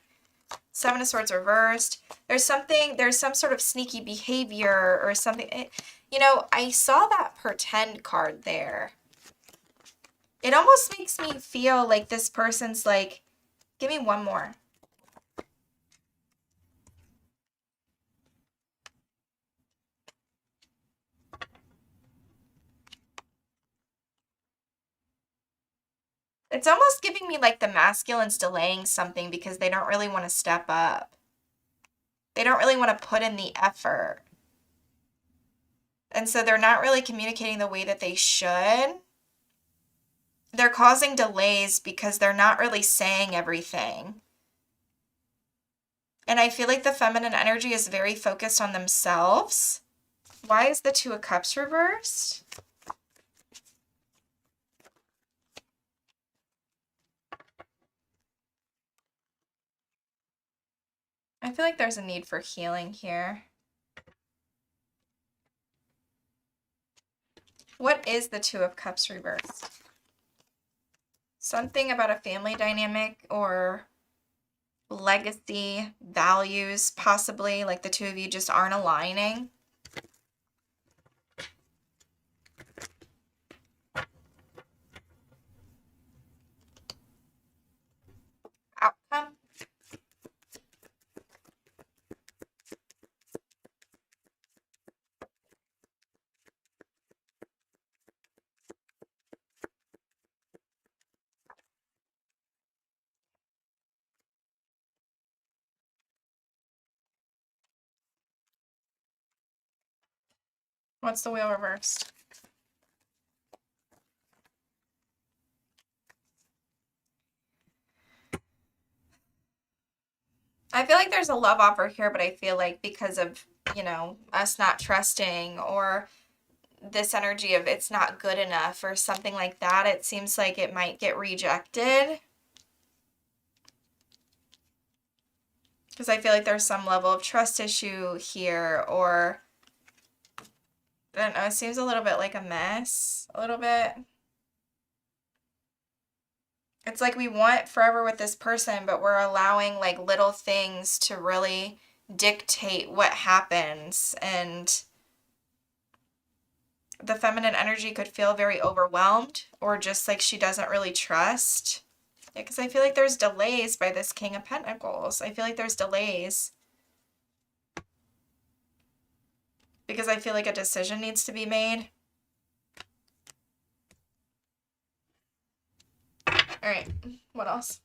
Seven of Swords reversed. There's some sort of sneaky behavior or something. You know, I saw that pretend card there. It almost makes me feel like this person's like, give me one more. It's almost giving me like the masculines delaying something because they don't really want to step up. They don't really want to put in the effort. And so they're not really communicating the way that they should. They're causing delays because they're not really saying everything. And I feel like the feminine energy is very focused on themselves. Why is the Two of Cups reversed? I feel like there's a need for healing here. What is the Two of Cups reversed? Something about a family dynamic or legacy, values, possibly, like the two of you just aren't aligning. Outcome. What's the wheel reversed? I feel like there's a love offer here, but I feel like because of, you know, us not trusting or this energy of it's not good enough or something like that, it seems like it might get rejected. Because I feel like there's some level of trust issue here, or I don't know, it seems a little bit like a mess, a little bit. It's like we want forever with this person, but we're allowing like little things to really dictate what happens. And the feminine energy could feel very overwhelmed or just like she doesn't really trust. Yeah, because I feel like there's delays by this King of Pentacles. I feel like there's delays. Because I feel like a decision needs to be made. All right, what else?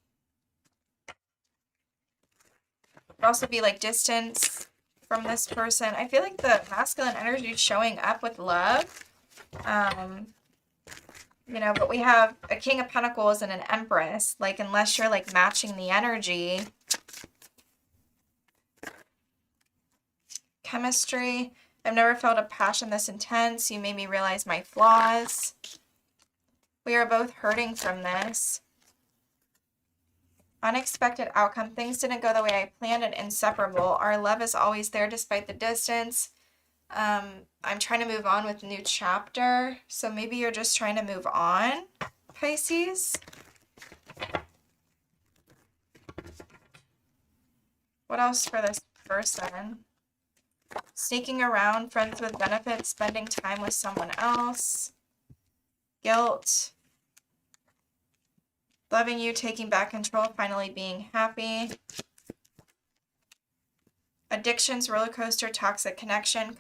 Could also be like distance from this person. I feel like the masculine energy is showing up with love. You know, but we have a King of Pentacles and an Empress. Like, unless you're like matching the energy. Chemistry. I've never felt a passion this intense. You made me realize my flaws. We are both hurting from this. Unexpected outcome. Things didn't go the way I planned and inseparable. Our love is always there despite the distance. I'm trying to move on with new chapter. So maybe you're just trying to move on, Pisces. What else for this person? Sneaking around, friends with benefits, spending time with someone else. Guilt. Loving you, taking back control, finally being happy. Addictions, roller coaster, toxic connection,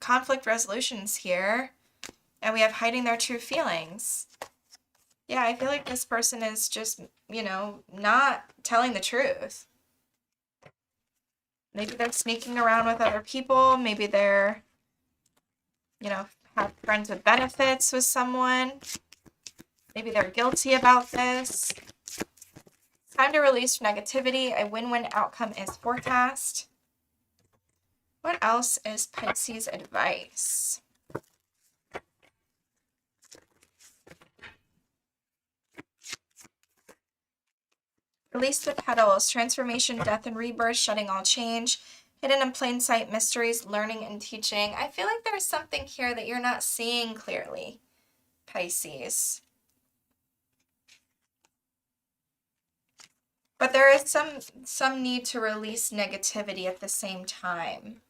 conflict resolutions here. And we have hiding their true feelings. Yeah, I feel like this person is just, you know, not telling the truth. Maybe they're sneaking around with other people. Maybe they're, you know, have friends with benefits with someone. Maybe they're guilty about this. Time to release negativity. A win-win outcome is forecast. What else is Pisces advice? Release the petals. Transformation, death, and rebirth. Shutting all change. Hidden in plain sight mysteries. Learning and teaching. I feel like there's something here that you're not seeing clearly, Pisces. But there is some need to release negativity at the same time.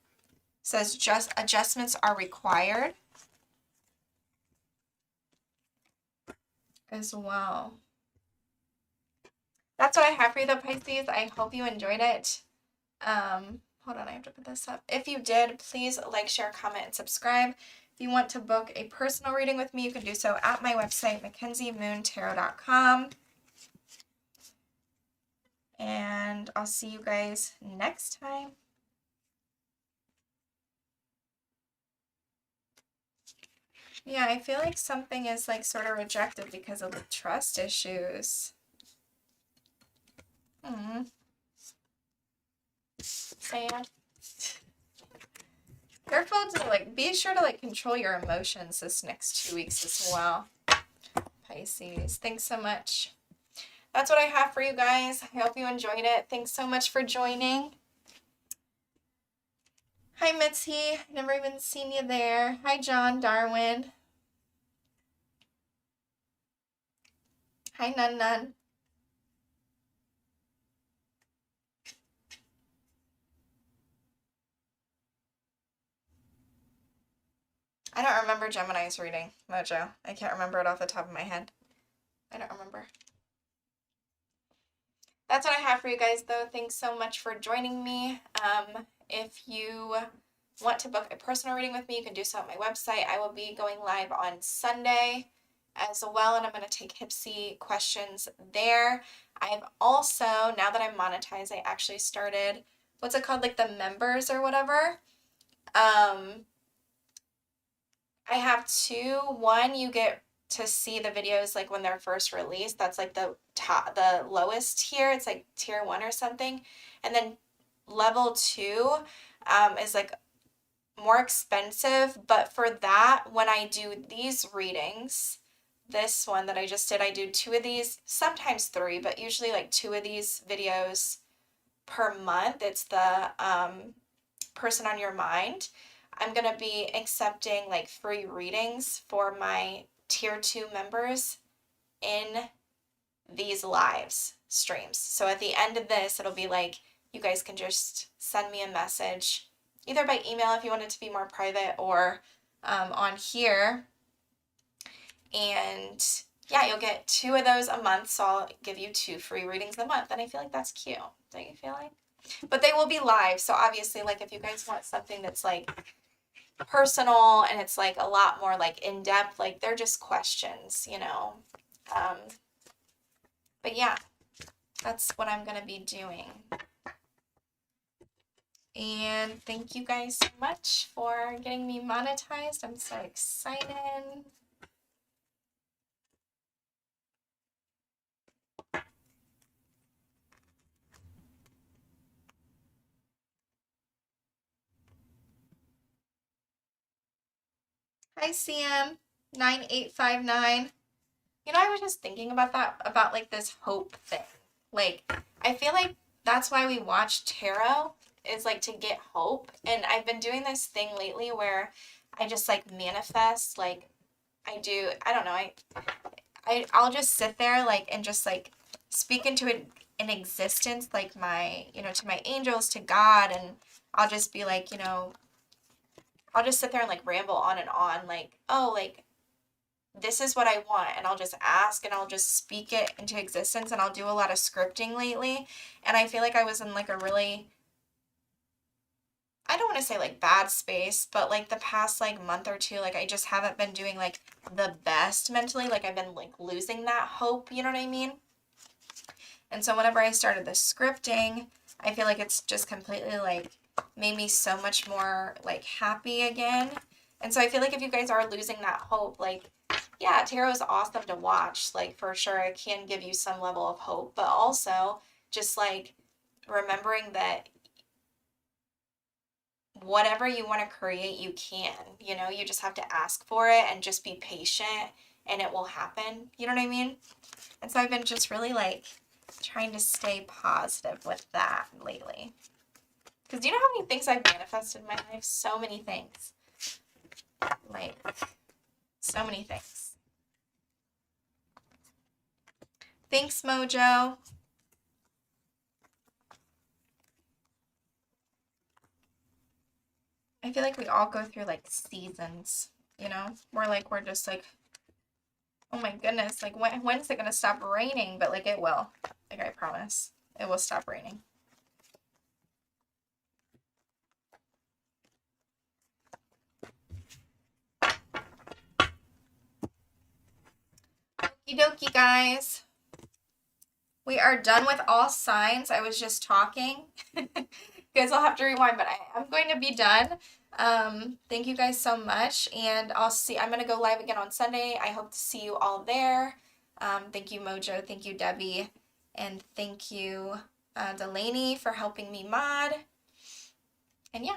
It says just adjustments are required as well. That's what I have for you though, Pisces. I hope you enjoyed it. Hold on, I have to put this up. If you did, please like, share, comment, and subscribe. If you want to book a personal reading with me, you can do so at my website, MackenzieMoonTarot.com. And I'll see you guys next time. Yeah, I feel like something is like sort of rejected because of the trust issues. Sad. Careful to like, be sure to like control your emotions this next 2 weeks as well. Pisces, thanks so much. That's what I have for you guys. I hope you enjoyed it. Thanks so much for joining. Hi, Mitzi. Never even seen you there. Hi, John Darwin. Hi, Nun Nun. I don't remember Gemini's reading, Mojo. I can't remember it off the top of my head. I don't remember. That's what I have for you guys, though. Thanks so much for joining me. If you want to book a personal reading with me, you can do so at my website. I will be going live on Sunday as well, and I'm going to take Hipsy questions there. I've also, now that I'm monetized, I actually started, what's it called, like the members or whatever. I have two. One, you get to see the videos like when they're first released. That's like the top, the lowest tier. It's like tier 1 or something. And then level 2 is like more expensive. But for that, when I do these readings, this one that I just did, I do 2 of these, sometimes 3, but usually like 2 of these videos per month. It's the person on your mind. I'm going to be accepting like free readings for my tier 2 members in these lives streams. So at the end of this, it'll be like, you guys can just send me a message, either by email if you want it to be more private, or on here. And yeah, you'll get 2 of those a month. So I'll give you 2 free readings a month. And I feel like that's cute. Don't you feel like? But they will be live. So obviously, like if you guys want something that's like personal and it's like a lot more like in depth, like they're just questions, you know. But yeah, that's what I'm gonna be doing. And thank you guys so much for getting me monetized. I'm so excited. Hi, CM 9859. You know, I was just thinking about that, about like this hope thing. Like, I feel like that's why we watch tarot, is like to get hope. And I've been doing this thing lately where I just like manifest, like I do, I don't know, I'll just sit there like and just like speak into it in existence, like my, you know, to my angels, to God, and I'll just be like, you know, I'll just sit there and like ramble on and on, like, oh, like this is what I want, and I'll just ask and I'll just speak it into existence, and I'll do a lot of scripting lately. And I feel like I was in like a really, I don't want to say like bad space, but like the past like month or two, like I just haven't been doing like the best mentally. Like I've been like losing that hope, you know what I mean? And so whenever I started the scripting, I feel like it's just completely like made me so much more like happy again. And so I feel like if you guys are losing that hope, like, yeah, tarot is awesome to watch, like for sure it can give you some level of hope, but also just like remembering that whatever you want to create, you can, you know, you just have to ask for it and just be patient and it will happen, you know what I mean? And so I've been just really like trying to stay positive with that lately. Because you know how many things I've manifested in my life? So many things. Like, so many things. Thanks, Mojo. I feel like we all go through like seasons, you know? We're just like, oh my goodness, like when's it gonna stop raining? But like it will. Like I promise. It will stop raining. Okie dokie, guys. We are done with all signs. I was just talking. You guys will have to rewind, but I'm going to be done. Thank you guys so much, and I'm gonna go live again on Sunday. I hope to see you all there. Thank you, Mojo. Thank you, Debbie. And thank you, Delaney, for helping me mod. And yeah.